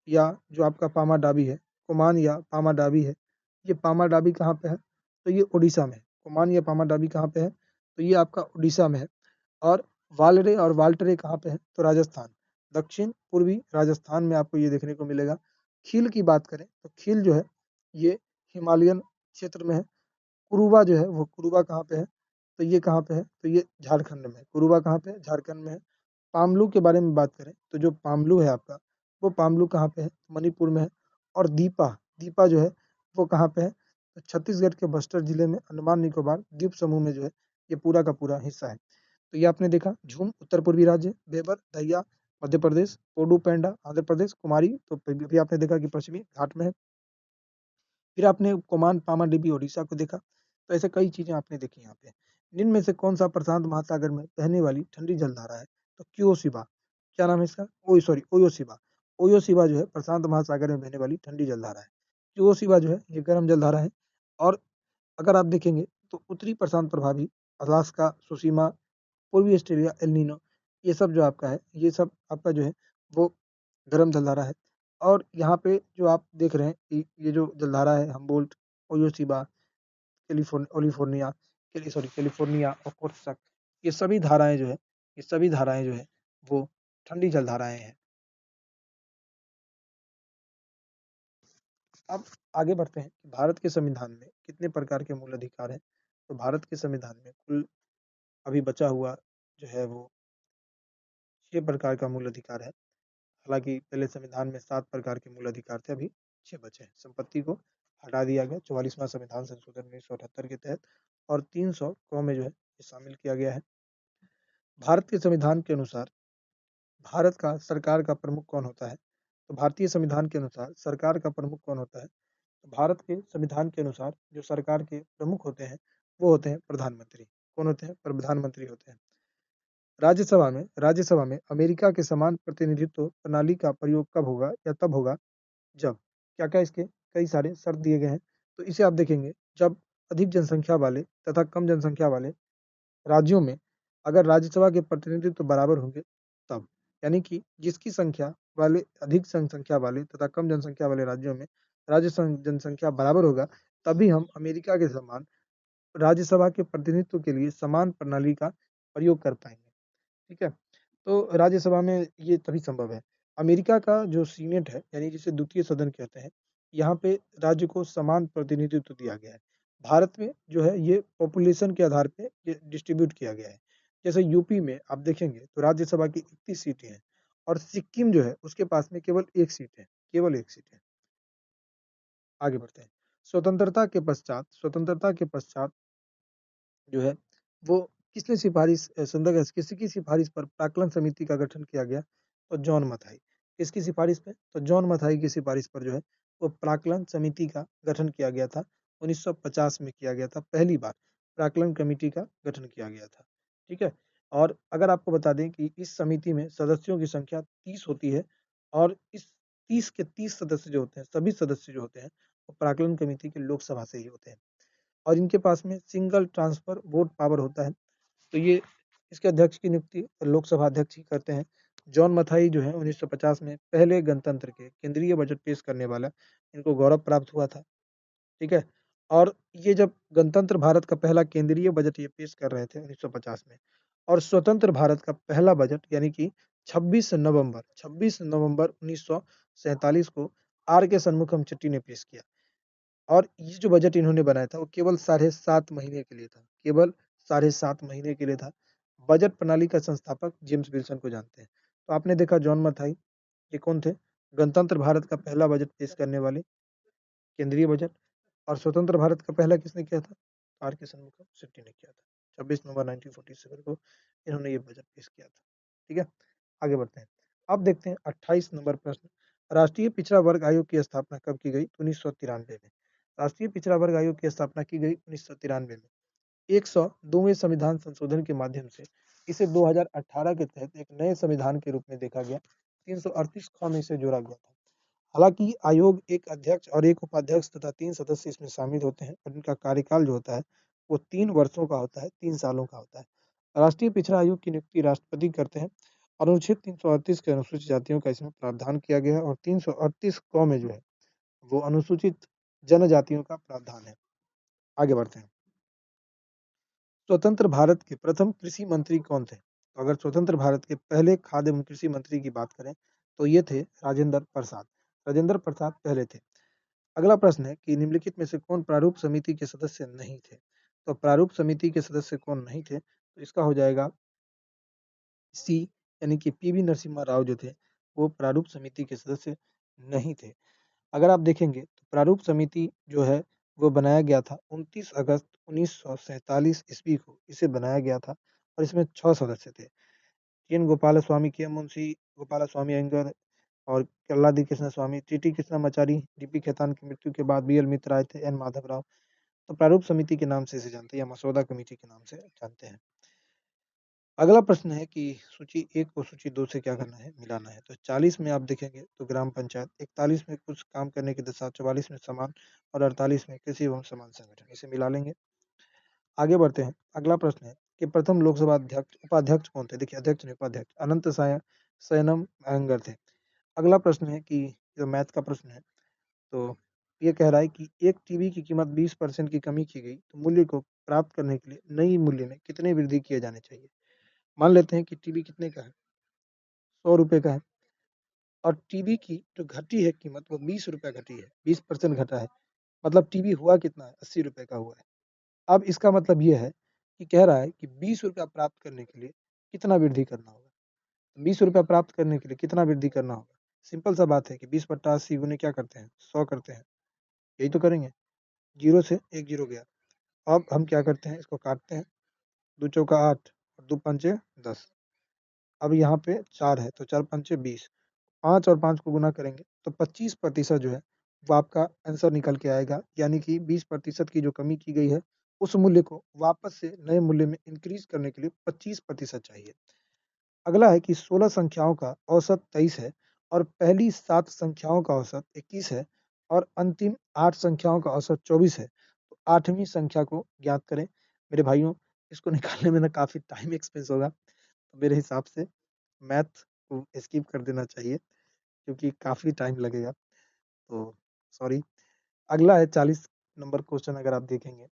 या जो आपका पामा डाबी है, कुमान या पामा डाबी है। ये पामा डाबी कहाँ पे है? तो ये उड़ीसा में है। कुमान या पामा डाबी कहाँ पे है? तो ये आपका उड़ीसा में है। और वालरे और वाल्टरे कहाँ पे है? तो राजस्थान, दक्षिण पूर्वी राजस्थान में आपको ये देखने को मिलेगा। खील की बात करें तो खील जो है ये हिमालयन क्षेत्र में है। कुरुबा जो है वो कुरुबा कहाँ पे है? तो ये कहाँ पे है? तो ये झारखंड में है। कुरुबा कहाँ पे है? झारखंड में है। पामलू के बारे में बात करें तो जो पामलू है आपका, वो पामलू कहाँ पे है? मणिपुर में है। और दीपा, दीपा जो है वो कहाँ पे है? तो छत्तीसगढ़ के बस्तर जिले में अंडमान निकोबार द्वीप समूह में जो है ये पूरा का पूरा हिस्सा है। तो ये आपने देखा झूम उत्तर पूर्वी राज्य, बेबर दैया मध्य प्रदेश, पोडू पेंडा आंध्र प्रदेश, कुमारी तो भी आपने देखा कि पश्चिमी घाट में है। फिर आपने कोमान पामा डिबी ओडिशा को देखा। तो ऐसे कई चीजें आपने देखी यहाँ पे। निम्न में से कौन सा प्रशांत महासागर में बहने वाली ठंडी जलधारा है? तो क्योसिबा। क्या नाम है इसका? ओयोसिबा। ओयोसिबा जो है प्रशांत महासागर में बहने वाली ठंडी जलधारा है। क्योसिबा जो है ये गर्म जलधारा है। और अगर आप देखेंगे तो उत्तरी प्रशांत प्रभावी, अलास्का, सुसीमा, पूर्वी ऑस्ट्रेलिया, एल नीनो, ये सब जो आपका है, ये सब आपका जो है वो गर्म जलधारा है। और यहाँ पे जो आप देख रहे हैं कि ये जो जलधारा है हम्बोल्ट, ओयोसिबा, कैलिफोर्निया, कैलिफोर्निया, ओकोत्स्क, ये सभी धाराएँ जो है ये सभी धाराएँ जो है वो ठंडी जलधाराएँ हैं। अब आगे बढ़ते हैं कि भारत के संविधान में कितने प्रकार के मूल अधिकार हैं? तो भारत के संविधान में कुल अभी बचा हुआ जो है वो 6 प्रकार का मूल अधिकार है। हालाँकि पहले संविधान में 7 प्रकार के मूल अधिकार थे, अभी 6 बचे हैं। संपत्ति को हटा दिया गया 44वां संविधान संशोधन 1978 के तहत और 300 क में जो है ये शामिल किया गया है। भारत के संविधान के अनुसार भारत का सरकार का प्रमुख कौन होता है? तो भारतीय संविधान के अनुसार सरकार का प्रमुख कौन होता है? तो भारत के संविधान के अनुसार जो सरकार के प्रमुख होते हैं, वो होते हैं प्रधानमंत्री। कौन होते हैं? प्रधानमंत्री होते हैं। राज्यसभा में अमेरिका के समान प्रतिनिधित्व प्रणाली का प्रयोग कब होगा या तब होगा जब क्या-क्या इसके कई सारे शर्त दिए गए हैं। तो इसे आप देखेंगे जब अधिक जनसंख्या वाले तथा कम जनसंख्या वाले राज्यों में अगर राज्यसभा के प्रतिनिधित्व बराबर होंगे तब। यानी कि जिसकी संख्या वाले अधिक जनसंख्या वाले तथा कम जनसंख्या वाले राज्यों में जनसंख्या बराबर होगा, तभी हम अमेरिका के समान राज्यसभा के प्रतिनिधित्व के लिए समान प्रणाली का प्रयोग कर पाएँगे। ठीक है? तो राज्यसभा में ये तभी संभव है। अमेरिका का जो सीनेट है, यानी जिसे द्वितीय सदन कहते हैं, यहाँ पे राज्य को समान प्रतिनिधित्व दिया गया है। भारत में जो है ये पॉपुलेशन के आधार पे ये डिस्ट्रीब्यूट किया गया है। जैसे यूपी में आप देखेंगे तो राज्यसभा की 31 सीटें हैं और सिक्किम जो है उसके पास में केवल 1 सीट है, केवल 1 सीट है। आगे बढ़ते हैं। स्वतंत्रता के पश्चात जो है वो किसने किसी की सिफारिश पर प्राक्कलन समिति का गठन किया गया? तो जॉन मथाई। किसकी सिफारिश पे? तो जॉन मथाई की सिफारिश पर जो है वो प्राक्कलन समिति का गठन किया गया था। 1950 में किया गया था, पहली बार प्राक्कलन कमेटी का गठन किया गया था। ठीक है? और अगर आपको बता दें कि इस समिति में सदस्यों की संख्या 30 होती है और इस 30 के 30 सदस्य जो होते हैं, सभी सदस्य जो होते हैं, वो प्राक्कलन कमेटी के लोकसभा से ही होते हैं। और इनके पास में सिंगल ट्रांसफर वोट पावर होता है। तो ये इसके अध्यक्ष की नियुक्ति लोकसभा अध्यक्ष ही करते हैं। जॉन मथाई जो है 1950 में पहले गणतंत्र के केंद्रीय बजट पेश करने वाला इनको गौरव प्राप्त हुआ था। ठीक है? और ये जब गणतंत्र भारत का पहला केंद्रीय बजट ये पेश कर रहे थे 1950 में और स्वतंत्र भारत का पहला बजट यानी कि 26 नवंबर 1947 को आर के सन्मुखम चेट्टी ने पेश किया। और ये जो बजट इन्होंने बनाया था वो केवल साढ़े 7 महीने के लिए था, केवल साढ़े 7 महीने के लिए था। बजट प्रणाली का संस्थापक जेम्स विल्सन को जानते हैं। तो आपने देखा जॉन मथाई, ये कौन थे? गणतंत्र भारत का पहला बजट पेश करने वाले, केंद्रीय बजट। और स्वतंत्र भारत का पहला किसने किया था? आर के शनमुखम शेट्टी ने किया था। 26 नवंबर 1947 को इन्होंने ये बजट पेश किया था। ठीक है? आगे बढ़ते हैं। अब देखते हैं 28 नंबर प्रश्न। राष्ट्रीय पिछड़ा वर्ग आयोग की स्थापना कब की गई? 1993 में। राष्ट्रीय पिछड़ा वर्ग आयोग की स्थापना की गई 1993 में। 102वें संविधान संशोधन के माध्यम से इसे 2018 के तहत एक नए संविधान के रूप में देखा गया। 338 ख में इसे जोड़ा गया था। हालांकि आयोग एक अध्यक्ष और एक उपाध्यक्ष तथा 3 सदस्य इसमें शामिल होते हैं और इनका कार्यकाल जो होता है वो 3 वर्षों का होता है, 3 सालों का होता है। राष्ट्रीय पिछड़ा आयोग की नियुक्ति राष्ट्रपति करते हैं। अनुच्छेद 338 के अनुसूचित जातियों का इसमें प्रावधान किया गया है और 338 क में जो है वो अनुसूचित जनजातियों का प्रावधान है। आगे बढ़ते हैं। स्वतंत्र भारत के प्रथम कृषि मंत्री कौन थे? तो अगर स्वतंत्र भारत के पहले खाद्य एवं कृषि मंत्री की बात करें तो ये थे राजेंद्र प्रसाद। राजेंद्र प्रसाद पहले थे। अगला प्रश्न है कि निम्नलिखित में से कौन प्रारूप समिति के सदस्य नहीं थे? तो प्रारूप समिति के सदस्य कौन नहीं थे? तो इसका हो जाएगा सी, यानी कि पीवी नरसिम्हा राव जो थे वो प्रारूप समिति के सदस्य नहीं थे। अगर आप देखेंगे तो प्रारूप समिति जो है वो बनाया गया था 29 अगस्त 1947 ईस्वी को इसे बनाया गया था और इसमें 6 सदस्य थे। एन गोपालस्वामी, के एम मुंशी, गोपालस्वामी अयंगर और कल्लादी कृष्ण स्वामी, टीटी कृष्णामाचारी, डीपी खेतान की मृत्यु के बाद बीएल मित्र आए थे, एन माधवराव। तो प्रारूप समिति के नाम से इसे जानते हैं या मसौदा कमेटी के नाम से जानते हैं। अगला प्रश्न है कि सूची 1 को सूची 2 से क्या करना है? मिलाना है। तो 40 में आप देखेंगे तो ग्राम पंचायत, 41 में कुछ काम करने की दशा, 44 में समान और 48 में कृषि एवं समान संगठन। इसे मिला लेंगे। आगे बढ़ते हैं। अगला प्रश्न है कि प्रथम लोकसभा अध्यक्ष उपाध्यक्ष कौन थे? देखिए अध्यक्ष नहीं उपाध्यक्ष, अनंत शयनम अयंगर थे। अगला प्रश्न है कि जो मैथ का प्रश्न है तो ये कह रहा है कि एक टीबी की कीमत 20% की कमी की गई तो मूल्य को प्राप्त करने के लिए नई मूल्य में कितनी वृद्धि किए जाने चाहिए। मान लेते हैं कि टीबी कितने का है, 100 रुपए का है, और टीबी की जो घटी है कीमत वो 20 रुपया घटी है, 20% घटा है। मतलब टीबी हुआ कितना है, 80 रुपए का हुआ है। अब इसका मतलब ये है कि कह रहा है कि 20 रुपया प्राप्त करने के लिए कितना वृद्धि करना होगा। 20 रुपया प्राप्त करने के लिए कितना वृद्धि करना होगा। सिंपल सा बात है कि 20 × 80 गुने क्या करते हैं, 100 करते हैं। यही तो करेंगे। जीरो से एक जीरो गया। अब हम क्या करते हैं, इसको काटते हैं। दो चौका 8 और दो पंचे 10। अब यहाँ पे 4 है तो 4 पंचे 20। 5 और 5 को गुना करेंगे तो 25% जो है वो आपका आंसर निकल के आएगा। यानी कि 20% की जो कमी की गई है उस मूल्य को वापस से नए मूल्य में इंक्रीज करने के लिए 25% चाहिए। अगला है कि 16 संख्याओं का औसत 23 है और पहली 7 संख्याओं का औसत 21 है और अंतिम 8 संख्याओं का औसत 24 है। तो 8वीं संख्या को ज्ञात करें। मेरे भाइयों, इसको निकालने में ना काफ़ी टाइम एक्सपेंस होगा। तो मेरे हिसाब से मैथ को स्किप कर देना चाहिए क्योंकि काफ़ी टाइम लगेगा। तो सॉरी। अगला है 40 नंबर क्वेश्चन। अगर आप देखेंगे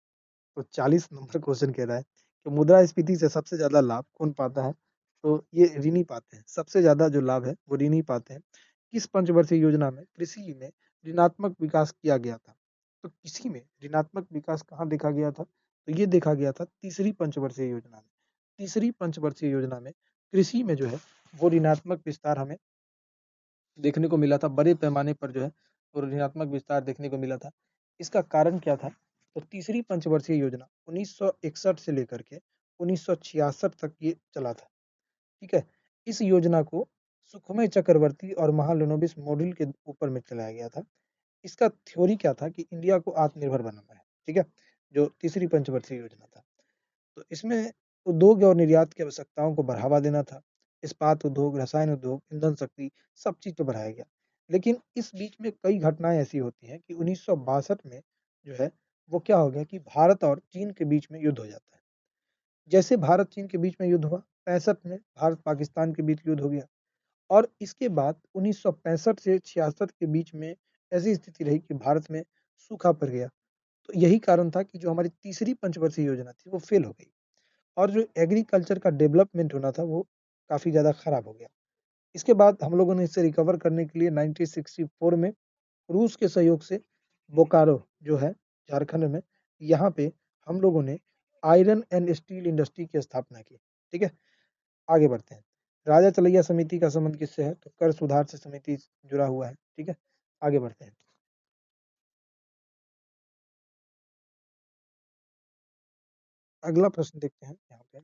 तो 40 नंबर क्वेश्चन कह रहा है कि मुद्रास्फीति से सबसे ज़्यादा लाभ कौन पाता है? तो ये ऋणी पाते हैं। सबसे ज़्यादा जो लाभ है वो ऋणी पाते हैं। किस पंचवर्षीय योजना में कृषि में ऋणात्मक विकास किया गया था? तो किसी में ऋणात्मक विकास कहाँ देखा गया था? तो ये देखा गया था तीसरी पंचवर्षीय योजना में। तीसरी पंचवर्षीय योजना में कृषि में जो है वो ऋणात्मक विस्तार हमें देखने को मिला था। बड़े पैमाने पर जो है वो ऋणात्मक विस्तार देखने को मिला था। इसका कारण क्या था? तो तीसरी पंचवर्षीय योजना 1961 से लेकर के 1966 तक ये चला था। ठीक है? इस योजना को सुखमय चक्रवर्ती और महालनोबिस मॉडल के ऊपर में चलाया गया था। इसका थ्योरी क्या था कि इंडिया को आत्मनिर्भर बनाना है। ठीक है? जो तीसरी पंचवर्षीय योजना था। तो इसमें उद्योग और निर्यात की आवश्यकताओं को बढ़ावा देना था। इस्पात उद्योग, रसायन उद्योग, ईंधन शक्ति, सब चीज़ तो बढ़ाया गया। लेकिन इस बीच में कई घटनाएँ ऐसी होती हैं कि 1962 में जो है वो क्या हो गया कि भारत और चीन के बीच में युद्ध हो जाता है। जैसे भारत चीन के बीच में युद्ध हुआ, 65 में भारत पाकिस्तान के बीच युद्ध हो गया और इसके बाद 1965 से 66 के बीच में ऐसी स्थिति रही कि भारत में सूखा पड़ गया। तो यही कारण था कि जो हमारी तीसरी पंचवर्षीय योजना थी वो फेल हो गई। और जो एग्रीकल्चर का डेवलपमेंट होना था वो काफ़ी ज़्यादा खराब हो गया। इसके बाद हम लोगों ने इसे रिकवर करने के लिए 1964 में रूस के सहयोग से बोकारो जो है झारखंड में, यहाँ पे हम लोगों ने आयरन एंड स्टील इंडस्ट्री की स्थापना की। ठीक है? आगे बढ़ते हैं। राजा चलैया समिति का संबंध किससे है? तो कर सुधार से समिति जुड़ा हुआ है। ठीक है? आगे बढ़ते हैं। अगला प्रश्न देखते हैं यहाँ पे।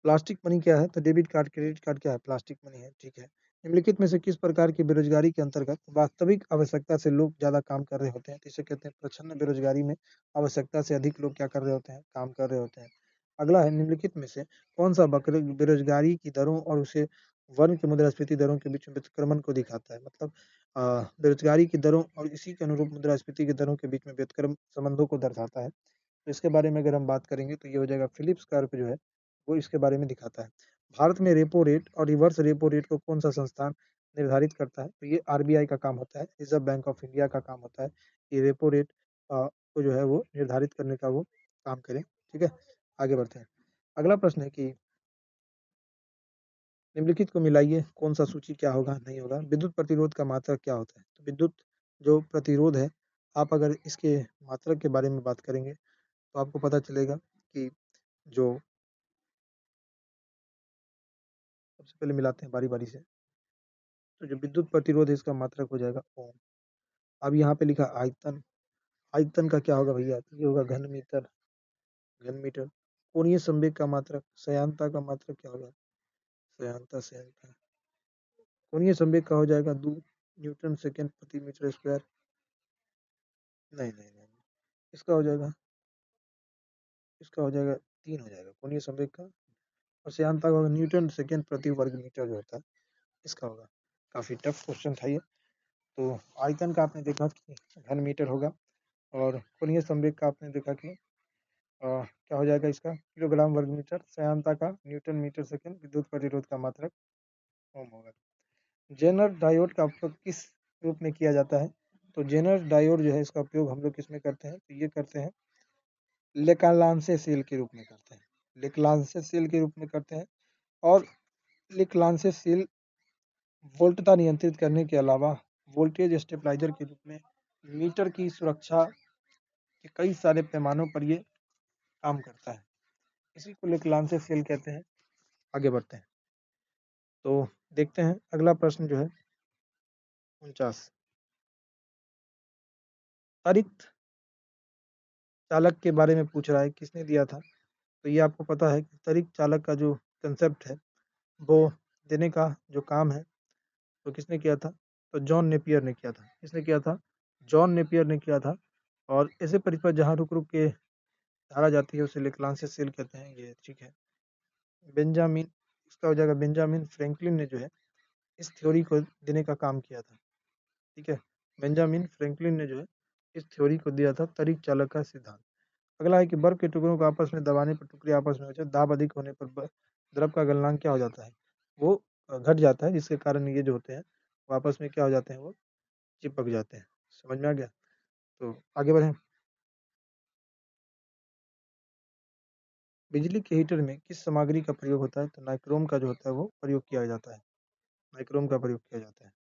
प्लास्टिक मनी क्या है? तो डेबिट कार्ड, क्रेडिट कार्ड क्या है? प्लास्टिक मनी है, ठीक है। निम्नलिखित में से किस प्रकार की बेरोजगारी के अंतर्गत वास्तविक आवश्यकता से लोग ज़्यादा काम कर रहे होते हैं? तो इसे कहते हैं प्रच्छन्न बेरोजगारी में आवश्यकता से अधिक लोग क्या कर रहे होते हैं? काम कर रहे होते हैं। अगला है निम्नलिखित में से कौन-सा वक्र बेरोजगारी की दरों और उसे वर्ग की मुद्रास्फीति दरों के बीच में व्युत्क्रमण को दिखाता है? मतलब बेरोजगारी की दरों और इसी के अनुरूप मुद्रास्फीति की दरों के बीच में व्युत्क्रम संबंधों को दर्शाता है। तो इसके बारे में अगर हम बात करेंगे तो ये हो जाएगा फिलिप्स कर्व जो है वो इसके बारे में दिखाता है। भारत में रेपो रेट और रिवर्स रेपो रेट को कौन-सा संस्थान निर्धारित करता है? तो ये आरबीआई का काम होता है, रिज़र्व बैंक ऑफ इंडिया का काम होता है। ये रेपो रेट को जो है वो निर्धारित करने का वो काम करें। ठीक है? आगे बढ़ते हैं। अगला प्रश्न है कि निम्नलिखित को मिलाइए, कौन-सा सूची क्या होगा, नहीं होगा? विद्युत प्रतिरोध का मात्रक क्या होता है? तो विद्युत जो प्रतिरोध है, आप अगर इसके मात्रक के बारे में बात करेंगे, तो आपको पता चलेगा कि जो सबसे पहले मिलाते हैं बारी-बारी से। तो जो विद्युत प्रतिरोध है इसका मात्रक हो जाएगा ओम। अब यहाँ पे लिखा आयतन, आयतन का क्या होगा भैया? तो ये होगा घन मीटर, घन मीटर। कोणीय संवेग का मात्रक, श्यानता का मात्रक क्या होगा? श्यानता, श्यानता। कोणीय संवेग का हो जाएगा 2 न्यूटन सेकंड प्रति मीटर स्क्वायर। नहीं, नहीं, नहीं, नहीं। इसका हो जाएगा, इसका हो जाएगा 3 हो जाएगा कोणीय संवेग का, और श्यानता का होगा न्यूटन सेकंड प्रति वर्ग मीटर जो होता है, इसका होगा। काफ़ी टफ क्वेश्चन था ये। तो आयतन का आपने देखा कि घन मीटर होगा और कोणीय संवेग का आपने देखा कि क्या हो जाएगा इसका? किलोग्राम वर्ग मीटर, श्यानता का न्यूटन मीटर सेकंड, विद्युत प्रतिरोध का मात्रक ओम होगा। जेनर डायोड का उपयोग किस रूप में किया जाता है? तो जेनर डायोड जो है इसका उपयोग हम लोग किसमें करते हैं, तो ये करते हैं लेकालांसे सेल के रूप में करते हैं, लेकलांसे सेल के रूप में करते हैं। और लेकलांसे सेल वोल्टता नियंत्रित करने के अलावा वोल्टेज स्टेबलाइजर के रूप में मीटर की सुरक्षा के कई सारे पैमानों पर ये काम करता है। इसी को लेकलांसे सेल कहते हैं। आगे बढ़ते हैं तो देखते हैं अगला प्रश्न जो है 49। त्वरित चालक के बारे में पूछ रहा है, किसने दिया था, तो ये आपको पता है कि त्वरित चालक का जो कंसेप्ट है वो देने का जो काम है तो किसने किया था, तो जॉन नेपियर ने किया था। किसने किया था, जॉन नेपियर ने किया था। और ऐसे परिपथ जहाँ रुक रुक के धारा जाती है उसे लेक्लांसियस सेल कहते हैं, ये ठीक है। बेंजामिन, इसका हो जाएगा बेंजामिन फ्रैंकलिन ने जो है इस थ्योरी को देने का काम किया था, ठीक है। बेंजामिन फ्रैंकलिन ने जो है इस थ्योरी को दिया था त्वरित चालक का सिद्धांत। अगला है कि बर्फ के टुकड़ों को आपस में दबाने पर टुकड़े आपस में हो जाए, दाब अधिक होने पर द्रव का गलनांक क्या हो जाता है, वो घट जाता है, जिसके कारण ये जो होते हैं वो आपस में क्या हो जाते हैं, वो चिपक जाते हैं। समझ में आ गया, तो आगे बढ़ें। बिजली के हीटर में किस सामग्री का प्रयोग होता है, तो नाइक्रोम का जो होता है वो प्रयोग किया जाता है, नाइक्रोम का प्रयोग किया जाता है।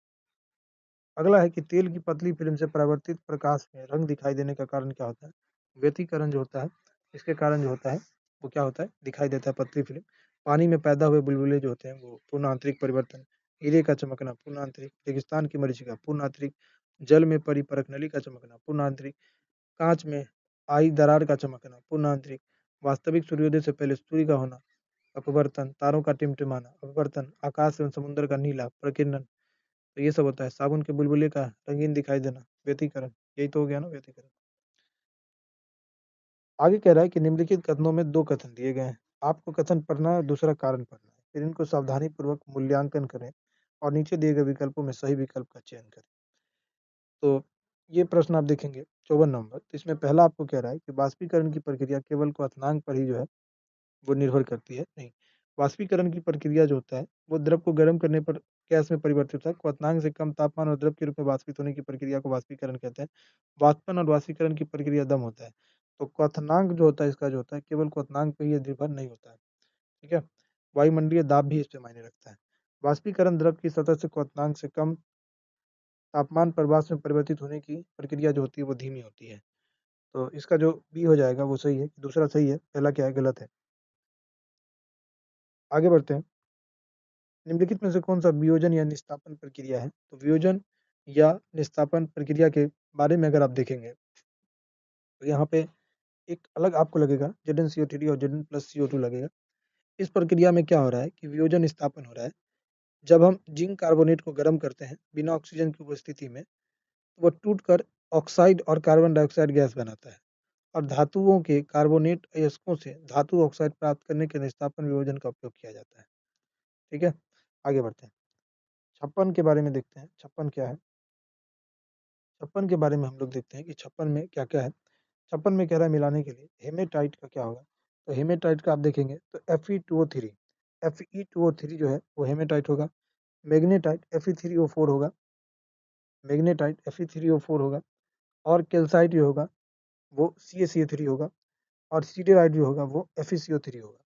अगला है कि तेल की पतली फिल्म से परावर्तित प्रकाश में रंग दिखाई देने का कारण क्या होता है, व्यतिकरण जो होता है, इसके कारण जो होता है वो क्या होता है, दिखाई देता है पतली फिल्म। पानी में पैदा हुए बुलबुले जो होते हैं वो पूर्ण आंतरिक परिवर्तन, हीरे का चमकना पूर्ण आंतरिक, रेगिस्तान की मरीचिका पूर्ण आंतरिक, जल में परी परख नली का चमकना पूर्ण आंतरिक, कांच में आई दरार का चमकना पूर्ण आंतरिक, वास्तविक सूर्योदय से पहले सूर्य का होना अपवर्तन, तारों का टिमटिमाना अपवर्तन, आकाश एवं समुद्र का नीला प्रकीर्णन, तो ये सब होता है। साबुन के बुलबुले का रंगीन दिखाई देना व्यतिकरण, यही तो हो गया ना व्यतिकरण। आगे कह रहा है कि निम्नलिखित कथनों में दो कथन दिए गए हैं, आपको कथन पढ़ना है और दूसरा कारण पढ़ना है, फिर इनको सावधानी पूर्वक मूल्यांकन करें और नीचे दिए गए विकल्पों में सही विकल्प का चयन करें। तो ये प्रश्न आप देखेंगे 54 नंबर, तो इसमें पहला आपको कह रहा है कि वाष्पीकरण की प्रक्रिया केवल क्वथनांक पर ही जो है वो निर्भर करती है, नहीं। वाष्पीकरण की प्रक्रिया जो होता है वो द्रव को गर्म करने पर गैस में परिवर्तित होता है। क्वथनांक से कम तापमान और द्रव के रूप में वाष्पित होने की प्रक्रिया को वाष्पीकरण कहते हैं। वाष्पन और वाष्पीकरण की प्रक्रिया दम होता है। तो क्वथनांक जो होता है इसका जो होता है केवल क्वथनांक पे ही निर्भर नहीं होता है, ठीक है। वायुमंडलीय दाब भी इस पे मायने रखता है। वाष्पीकरण द्रव की सतह से क्वथनांक से कम तापमान पर वाष्प में परिवर्तित होने की प्रक्रिया जो होती है वो धीमी होती है। तो इसका जो बी हो जाएगा वो सही है, दूसरा सही है, पहला क्या है गलत है। आगे बढ़ते हैं। निम्नलिखित में से कौन सा वियोजन या निस्तापन प्रक्रिया है, तो वियोजन या निस्तापन प्रक्रिया के बारे में अगर आप देखेंगे तो यहाँ पे एक अलग आपको लगेगा Zn CO3 और Zn प्लस CO2 लगेगा। इस प्रक्रिया में क्या हो रहा है कि वियोजन स्थापन हो रहा है। जब हम जिंक कार्बोनेट को गर्म करते हैं बिना ऑक्सीजन की उपस्थिति में, तो वह टूटकर ऑक्साइड और कार्बन डाइऑक्साइड गैस बनाता है और धातुओं के कार्बोनेट अयस्कों से धातु ऑक्साइड प्राप्त करने के निस्तापन वियोजन का उपयोग किया जाता है, ठीक है। आगे बढ़ते हैं। 56 के बारे में देखते हैं, 56 क्या है। 56 के बारे में हम लोग देखते हैं कि 56 में क्या क्या है। 56 में कह रहा है मिलाने के लिए हेमेटाइट का क्या होगा, तो हेमेटाइट का आप देखेंगे तो Fe2O3 जो है वो हेमेटाइट होगा। मैग्नेटाइट Fe3O4 होगा, मैग्नेटाइट Fe3O4 होगा। और कैल्साइट जो होगा वो CaCO3 होगा और सीडेराइट जो होगा वो FeCO3 होगा।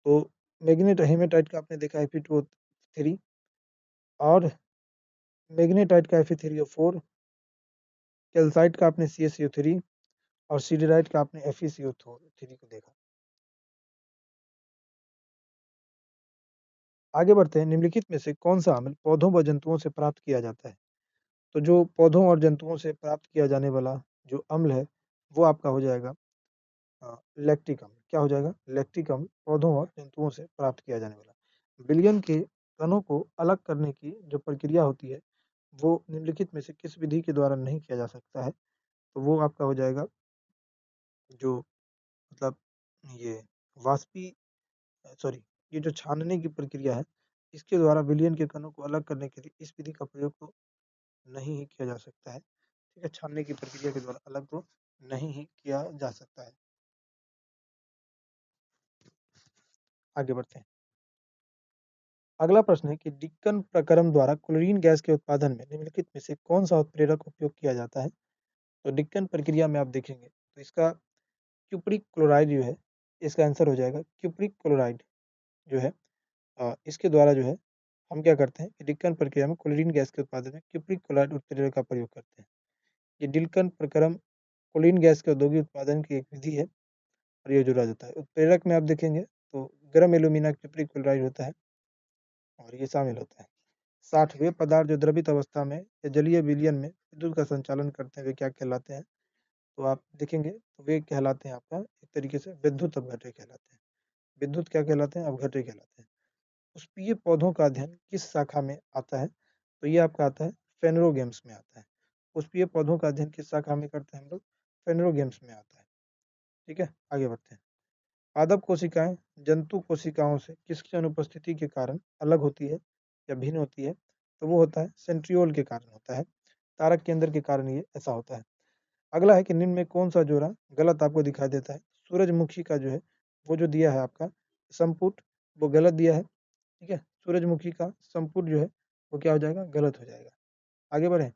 तो मैग्नेट हेमेटाइट का आपने देखा Fe2O3 और मैग्नेटाइट का Fe3O4, कैल्साइट का आपने CaCO3 और सीडेराइट का आपने FeCO3 को देखा। आगे बढ़ते हैं। निम्नलिखित में से कौन सा अम्ल पौधों व जंतुओं से प्राप्त किया जाता है, तो जो पौधों और जंतुओं से प्राप्त किया जाने वाला जो अम्ल है वो आपका हो जाएगा लैक्टिक अम्ल। क्या हो जाएगा, लैक्टिक अम्ल पौधों और जंतुओं से प्राप्त किया जाने वाला। बिलियन के कणों को अलग करने की जो प्रक्रिया होती है वो निम्नलिखित में से किस विधि के द्वारा नहीं किया जा सकता है, तो वो आपका हो जाएगा जो मतलब ये वाष्पी सॉरी ये जो छानने की प्रक्रिया है इसके द्वारा विलयन के कणों को अलग करने के लिए इस विधि का प्रयोग तो नहीं ही किया जा सकता है, ठीक है। छानने की प्रक्रिया के द्वारा अलग तो नहीं ही किया जा सकता है। आगे बढ़ते हैं। अगला प्रश्न है कि डिक्कन प्रक्रम द्वारा क्लोरीन गैस के उत्पादन में निम्नलिखित में से कौन सा उत्प्रेरक उपयोग किया जाता है? तो डिक्कन प्रक्रिया में आप देखेंगे तो इसका क्यूप्रिक क्लोराइड जो है, इसका आंसर हो जाएगा क्यूप्रिक क्लोराइड जो है। इसके द्वारा जो है हम क्या करते हैं कि डिक्कन प्रक्रिया में क्लोरीन गैस के उत्पादन में क्यूप्रिक क्लोराइड उत्प्रेरक का प्रयोग करते हैं। ये डिल्कन प्रक्रम क्लोरीन गैस के औद्योगिक उत्पादन की एक विधि है और ये जोड़ा जाता है। उत्प्रेरक में आप देखेंगे तो गर्म एल्यूमिना क्यूप्रिक क्लोराइड होता है और ये शामिल होता है। 60 वे पदार्थ जो द्रवित अवस्था में या जलीय विलयन में विद्युत का संचालन करते हैं वे क्या कहलाते हैं? तो आप देखेंगे तो वे कहलाते हैं आपका एक तरीके से विद्युत अपघट्य कहलाते हैं। विद्युत क्या कहलाते हैं? अपघट्य कहलाते हैं। पुष्पीय पौधों का अध्ययन किस शाखा में आता है? तो ये आपका आता है फेनरोगेम्स में आता है। पुष्पीय पौधों का अध्ययन किस शाखा में करते हैं हम लोग? फेनरोगेम्स में आता है। ठीक है, आगे बढ़ते हैं। पादप कोशिकाएं जंतु कोशिकाओं से किसकी अनुपस्थिति के कारण अलग होती है या भिन्न होती है? तो वो होता है सेंट्रियोल के कारण होता है। तारक केंद्र के कारण ये ऐसा होता है। अगला है कि निम्न में कौन सा जोड़ा गलत आपको दिखाई देता है? सूरजमुखी का जो है वो जो दिया है आपका संपुट वो गलत दिया है। ठीक है, सूरजमुखी का संपुट जो है वो क्या हो जाएगा? गलत हो जाएगा। आगे बढ़े।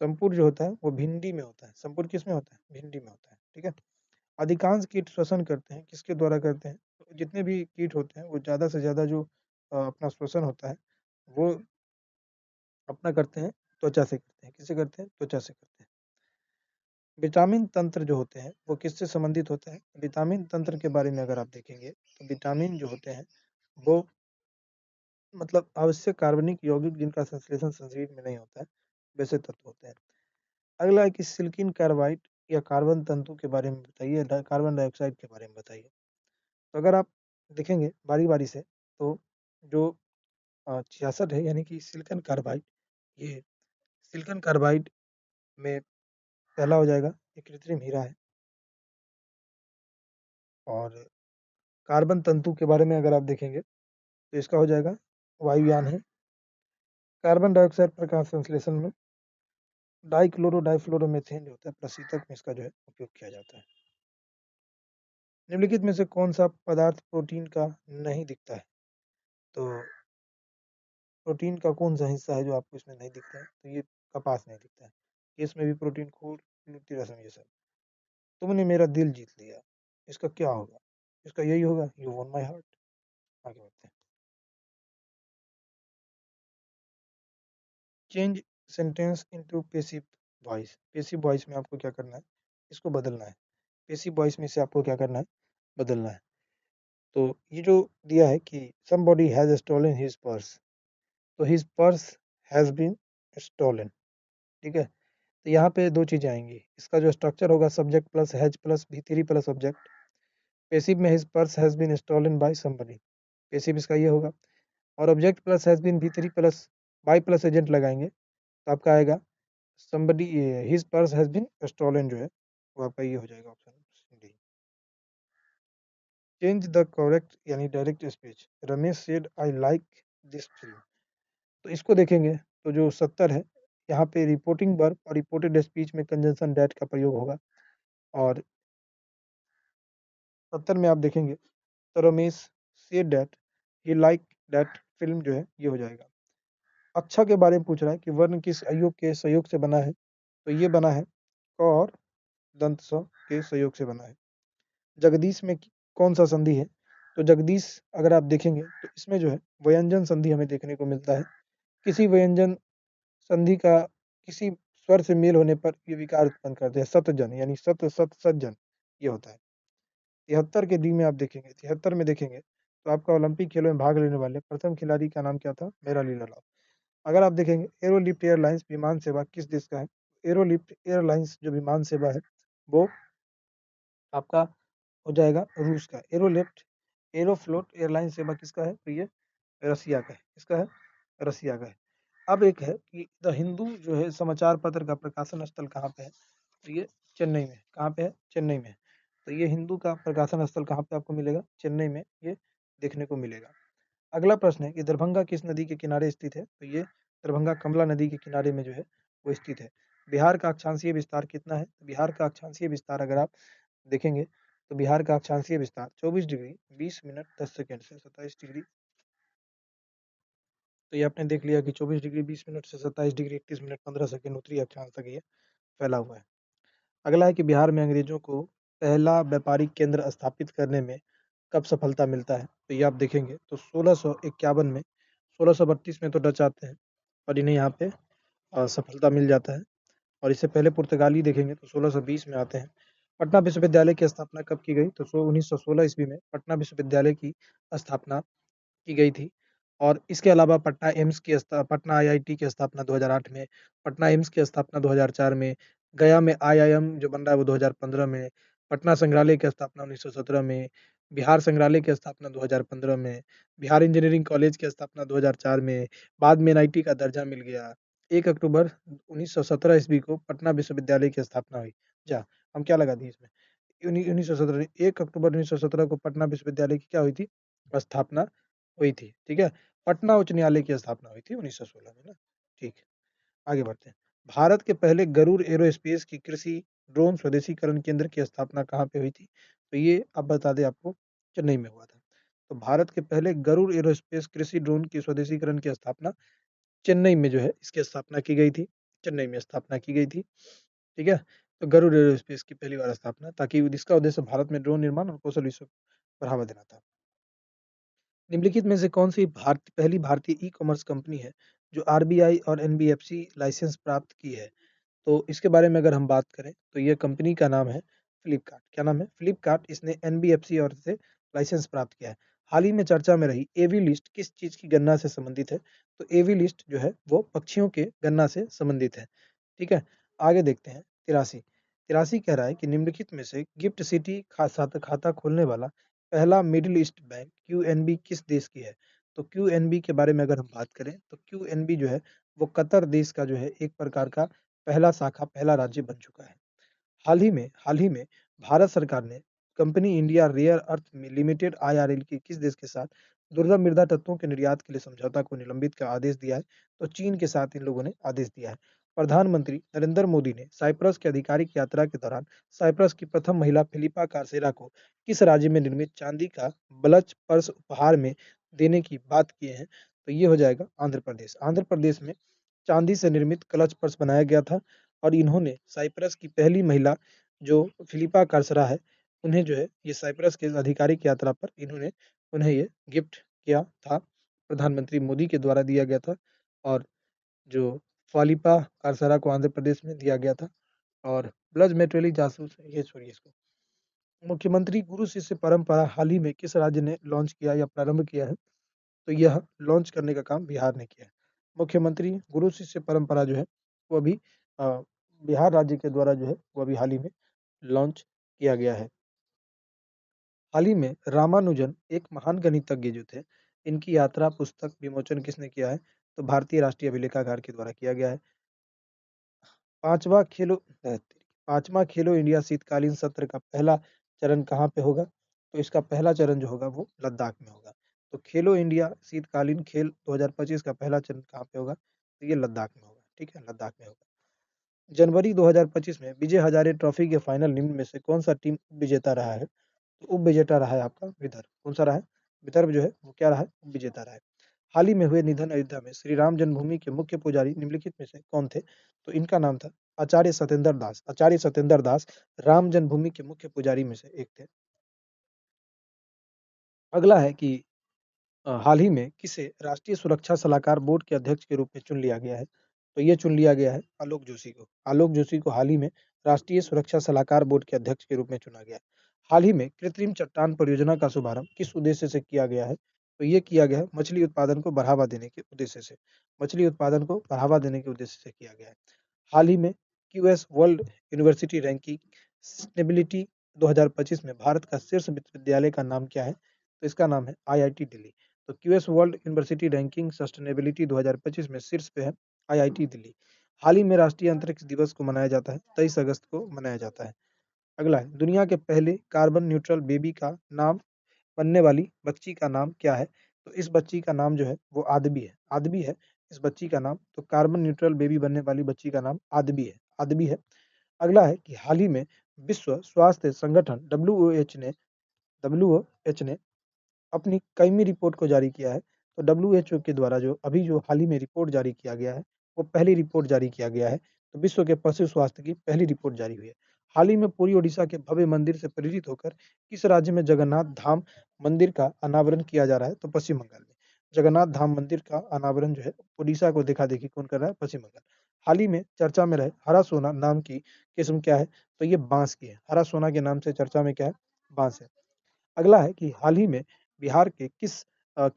संपुट जो होता है वो भिंडी में होता है। संपुट किस में होता है? भिंडी में होता है। ठीक है। अधिकांश कीट श्वसन करते हैं, किसके द्वारा करते हैं? तो जितने भी कीट होते हैं वो ज़्यादा से ज़्यादा जो अपना श्वसन होता है वो अपना करते हैं त्वचा से करते हैं। किससे करते हैं? त्वचा से करते हैं। विटामिन तंत्र जो होते हैं वो किससे संबंधित होते हैं? विटामिन तंत्र के बारे में अगर आप देखेंगे तो विटामिन जो होते हैं वो मतलब आवश्यक कार्बनिक यौगिक जिनका संश्लेषण शरीर में नहीं होता है वैसे तत्व होते हैं। अगला है कि सिलिकॉन कार्बाइड या कार्बन तंतु के बारे में बताइए, कार्बन डाइऑक्साइड के बारे में बताइए। तो अगर आप देखेंगे बारी-बारी से तो जो 66 है यानी कि सिलिकॉन कार्बाइड, ये सिलिकॉन कार्बाइड में पहला हो जाएगा, ये कृत्रिम हीरा है। और कार्बन तंतु के बारे में अगर आप देखेंगे तो इसका हो जाएगा वायुयान है। कार्बन डाइऑक्साइड प्रकाश संश्लेषण में डाइक्लोरो डाइफ्लोरोमीथेन जो होता है प्रशीतक में इसका जो है उपयोग किया जाता है। निम्नलिखित में से कौन सा पदार्थ प्रोटीन का नहीं दिखता है? तो प्रोटीन का कौन सा हिस्सा है जो आपको इसमें नहीं दिखता है? तो ये कपास नहीं दिखता है। इसमें भी प्रोटीन खून लुटी रसम ये सब। तुमने मेरा दिल जीत लिया, इसका क्या होगा? इसका यही होगा, यू वॉन माई हार्ट। आगे बढ़ते हैं। Change sentence into passive voice. Passive voice में आपको क्या करना है? इसको बदलना है। पैसिव वॉइस में से आपको क्या करना है? बदलना है। तो ये जो दिया है कि somebody has stolen his purse, तो his purse has been stolen. ठीक है, तो यहाँ पे दो चीजें आएंगी। इसका जो स्ट्रक्चर होगा subject plus has plus V three plus object. Passive में his purse has been stolen by somebody, passive इसका ये होगा। और object plus has been V three plus by plus agent लगाएंगे तो आपका आएगा somebody his purse has been stolen जो है वो आपका ये हो जाएगा option D. Change the correct यानी direct speech. Ramesh said I like this film. तो इसको देखेंगे तो जो 70 है यहाँ पे रिपोर्टिंग वर्ब और रिपोर्टेड स्पीच में कंजंक्शन दैट का प्रयोग होगा। और 70 में आप देखेंगे तो Ramesh said that he like that film जो है ये हो जाएगा। अच्छा के बारे में पूछ रहा है कि वर्ण किस अयोग के सहयोग से बना है? तो ये बना है क और दंत स के सहयोग से बना है। जगदीश में कौन सा संधि है? तो जगदीश अगर आप देखेंगे तो इसमें जो है व्यंजन संधि हमें देखने को मिलता है। किसी व्यंजन संधि का किसी स्वर से मेल होने पर ये विकार उत्पन्न करते हैं। सतजन यानी सत सत सज्जन ये होता है। 73 के डी में आप देखेंगे, 73 में देखेंगे तो आपका ओलंपिक खेलों में भाग लेने वाले प्रथम खिलाड़ी का नाम क्या था? मेरालीला राव। अगर आप देखेंगे एरोलिफ्ट एयरलाइंस विमान सेवा किस देश का है? एरोलिफ्ट एयरलाइंस जो विमान सेवा है वो आपका हो जाएगा रूस का। एरोलिफ्ट एरोफ्लोट एयरलाइन सेवा किसका है? तो ये रसिया का है। किसका है? रसिया का है। अब एक है कि द हिंदू जो है समाचार पत्र का प्रकाशन स्थल कहाँ पे है? तो ये चेन्नई में। कहाँ पे है? चेन्नई में। तो ये हिंदू का प्रकाशन स्थल कहाँ पे आपको मिलेगा? चेन्नई में ये देखने को मिलेगा। अगला प्रश्न है कि दरभंगा किस नदी के किनारे स्थित है? तो ये दरभंगा कमला नदी के किनारे में जो है वो स्थित है। बिहार का अक्षांशीय विस्तार कितना है? बिहार का अक्षांशीय विस्तार अगर आप देखेंगे तो बिहार का अक्षांशीय विस्तार 24 डिग्री 20 मिनट 10 सेकंड से 27 डिग्री तो ये आपने देख लिया कि 24 डिग्री 20 मिनट से 27 डिग्री 31 मिनट 15 सेकंड उत्तरी अक्षांश तक ये फैला हुआ है। अगला है कि बिहार में अंग्रेजों को पहला व्यापारिक केंद्र स्थापित करने में कब सफलता मिलता है? तो ये आप देखेंगे तो 1651 में, 1632 में तो डच आते हैं और इन्हें यहाँ पे सफलता मिल जाता है। और इससे पहले पुर्तगाली देखेंगे तो 1620 में आते हैं। पटना विश्वविद्यालय की स्थापना कब की गई? तो 1916 ईस्वी में पटना विश्वविद्यालय की स्थापना की गई थी। और इसके अलावा पटना आईआईटी की स्थापना 2008 में, पटना एम्स की स्थापना 2004 में, गया में आईआईएम जो बन रहा है वो 2015 में, पटना संग्रहालय की स्थापना 1917 में, बिहार संग्रहालय की स्थापना 2015 में, बिहार इंजीनियरिंग कॉलेज की स्थापना 2004 में, बाद में एनआईटी का दर्जा मिल गया। 1 अक्टूबर 1917 ईस्वी को पटना विश्वविद्यालय की स्थापना हुई। जा हम क्या लगा दिए इसमें? 1917 1 अक्टूबर 1917 को पटना विश्वविद्यालय की क्या हुई थी? स्थापना हुई थी, ठीक है? पटना उच्च न्यायालय की स्थापना हुई थी 1916 में ना, ठीक है, आगे बढ़ते हैं। भारत के पहले गरुड़ एरोस्पेस की कृषि ड्रोन स्वदेशीकरण केंद्र की स्थापना कहाँ पे हुई थी? तो ये अब बता दें आपको, चेन्नई में हुआ था। तो भारत के पहले गरुड़ एरोस्पेस कृषि ड्रोन की स्वदेशीकरण की स्थापना चेन्नई में जो है इसकी स्थापना की गई थी, चेन्नई में स्थापना की गई थी, ठीक है? तो गरुड़ एरोस्पेस की पहली बार स्थापना, ताकि इसका उद्देश्य भारत में ड्रोन निर्माण और कौशल विश्व बढ़ावा देना था। निम्नलिखित में से कौन सी पहली भारतीय ई कॉमर्स कंपनी है जो आरबीआई और एनबीएफसी लाइसेंस प्राप्त की है? तो इसके बारे में अगर हम बात करें तो ये कंपनी का नाम है फ्लिपकार्ट। क्या नाम है? फ्लिपकार्ट। इसने एनबीएफसी और से लाइसेंस प्राप्त किया है। हाल ही में चर्चा में रही एवी लिस्ट किस चीज की गणना से संबंधित है? तो एवी लिस्ट जो है वो पक्षियों के गणना से संबंधित है, ठीक है? आगे देखते हैं। तिरासी तिरासी कह रहा है कि निम्नलिखित में से गिफ्ट सिटी खाता खोलने वाला पहला मिडिल ईस्ट बैंक क्यूएनबी किस देश की है? तो क्यूएनबी के बारे में अगर हम बात करें तो क्यूएनबी जो है वो कतर देश का जो है एक प्रकार का पहला शाखा, पहला राज्य बन चुका है। हाल ही में भारत सरकार ने company India Rare Earth Limited IRL की किस देश के साथ दुर्लभ मृदा तत्वों के निर्यात के लिए समझौता को निलंबित का आदेश दिया है? तो चीन के साथ इन लोगों ने आदेश दिया है। प्रधानमंत्री नरेंद्र मोदी ने साइप्रस की आधिकारिक यात्रा के दौरान साइप्रस की प्रथम महिला फिलिपा कार्सेरा को किस राज्य में निर्मित चांदी का ब्लच पर्स उपहार में देने की बात की है? तो ये हो जाएगा आंध्र प्रदेश। आंध्र प्रदेश में चांदी से निर्मित क्लच पर्स बनाया गया था और इन्होंने साइप्रस की पहली महिला जो फिलिपा कार्सरा है, उन्हें जो है ये साइप्रस के आधिकारिक यात्रा पर उन्हें ये गिफ्ट किया था। प्रधानमंत्री मोदी के द्वारा दिया गया था और जो फिलिपा कार्सरा को आंध्र प्रदेश में दिया गया था। और ब्लज मेटेरियली जासूस है, ये छोड़िए इसको। मुख्यमंत्री गुरु शिष्य परंपरा हाल ही में किस राज्य ने लॉन्च किया या प्रारंभ किया है? तो यह लॉन्च करने का काम बिहार ने किया है। मुख्यमंत्री गुरु शिष्य परंपरा जो है वो अभी अ, बिहार राज्य के द्वारा जो है वो अभी हाल ही में लॉन्च किया गया है। हाल ही में रामानुजन एक महान गणितज्ञ जो थे, इनकी यात्रा पुस्तक विमोचन किसने किया है? तो भारतीय राष्ट्रीय अभिलेखागार के द्वारा किया गया है। पांचवा खेलो पांचवा खेलो इंडिया शीतकालीन सत्र का पहला चरण कहाँ पे होगा? तो इसका पहला चरण जो होगा वो लद्दाख में होगा। तो खेलो इंडिया शीतकालीन खेल 2025 का पहला चरण कहाँ पे होगा? तो ये लद्दाख में होगा, ठीक है? लद्दाख में होगा। जनवरी 2025 में विजय हजारे ट्रॉफी के फाइनल निम्न में से कौन सा टीम विजेता रहा है? तो उप विजेता रहा है आपका विदर्भ। कौन सा रहा है? विदर्भ जो है वो क्या रहा है? उप विजेता रहा है। हाल ही में हुए निधन अयोध्या में श्री राम जन्मभूमि के मुख्य पुजारी निम्नलिखित में से कौन थे? तो इनका नाम था आचार्य सत्येंद्र दास। आचार्य सत्येंद्र दास राम जन्मभूमि के मुख्य पुजारी में से एक थे। अगला है कि हाल ही में किसे राष्ट्रीय सुरक्षा सलाहकार बोर्ड के अध्यक्ष के रूप में चुन लिया गया है? तो ये चुन लिया गया है आलोक जोशी को। आलोक जोशी को हाल ही में राष्ट्रीय सुरक्षा सलाहकार बोर्ड के अध्यक्ष के रूप में चुना गया है। हाल ही में कृत्रिम चट्टान परियोजना का शुभारंभ किस उद्देश्य से किया गया है? तो ये किया गया है मछली उत्पादन को बढ़ावा देने के उद्देश्य से। मछली उत्पादन को बढ़ावा देने के उद्देश्य से किया गया है। हाल ही में QS world university ranking sustainability 2025 में भारत का शीर्ष विश्वविद्यालय का नाम क्या है? तो इसका नाम है आईआईटी दिल्ली। तो QS world university ranking sustainability 2025 में शीर्ष पे है आईआईटी दिल्ली। हाल ही में राष्ट्रीय अंतरिक्ष दिवस को मनाया जाता है, 23 अगस्त को मनाया जाता है। अगला है दुनिया के पहले कार्बन न्यूट्रल बेबी का नाम बनने वाली बच्ची का नाम क्या है? तो इस बच्ची का नाम जो है वो आदबी है। आदबी है इस बच्ची का नाम। तो कार्बन न्यूट्रल बेबी बनने वाली बच्ची का नाम आदबी है, आदबी है। अगला है कि हाल ही में विश्व स्वास्थ्य संगठन डब्ल्यूओएच ने अपनी कईवीं रिपोर्ट को जारी किया है। तो डब्ल्यूएचओ के द्वारा जो अभी जो हाल ही में रिपोर्ट जारी किया गया है, वो पहली रिपोर्ट जारी किया गया है। तो विश्व के पशु स्वास्थ्य की पहली रिपोर्ट जारी हुई है। हाल ही में पूरी ओडिशा के भव्य मंदिर से प्रेरित होकर किस राज्य में जगन्नाथ धाम मंदिर का अनावरण किया जा रहा है? तो पश्चिम बंगाल में। जगन्नाथ धाम मंदिर का अनावरण जो है ओडिशा को देखा-देखी कौन कर रहा है? पश्चिम बंगाल। हाल ही में चर्चा में रहे हरा सोना नाम की किस्म क्या है? तो ये बाँस की है। हरा सोना के नाम से चर्चा में क्या है? बाँस है। अगला है कि हाल ही में बिहार के किस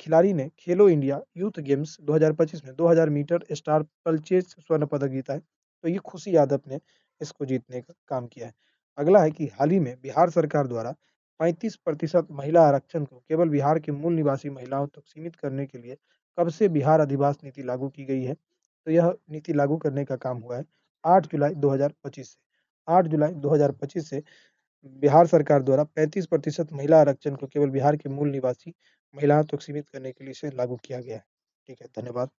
खिलाड़ी ने खेलो इंडिया यूथ गेम्स 2025 में 2000 मीटर स्टार पल्चेज स्वर्ण पदक जीता है। तो ये खुशी यादव ने इसको जीतने का काम किया है। अगला है कि हाल ही में बिहार सरकार द्वारा 35% महिला आरक्षण को केवल बिहार के मूल निवासी महिलाओं तक सीमित करने के लिए कब से बिहार अधिवास नीति लागू की गई है? तो यह नीति लागू करने का काम हुआ है 8 जुलाई 2025 से। 8 जुलाई 2025 से बिहार सरकार द्वारा 35% महिला आरक्षण को केवल बिहार के मूल निवासी महिलाओं तक सीमित करने के लिए इसे लागू किया गया है। ठीक है, धन्यवाद।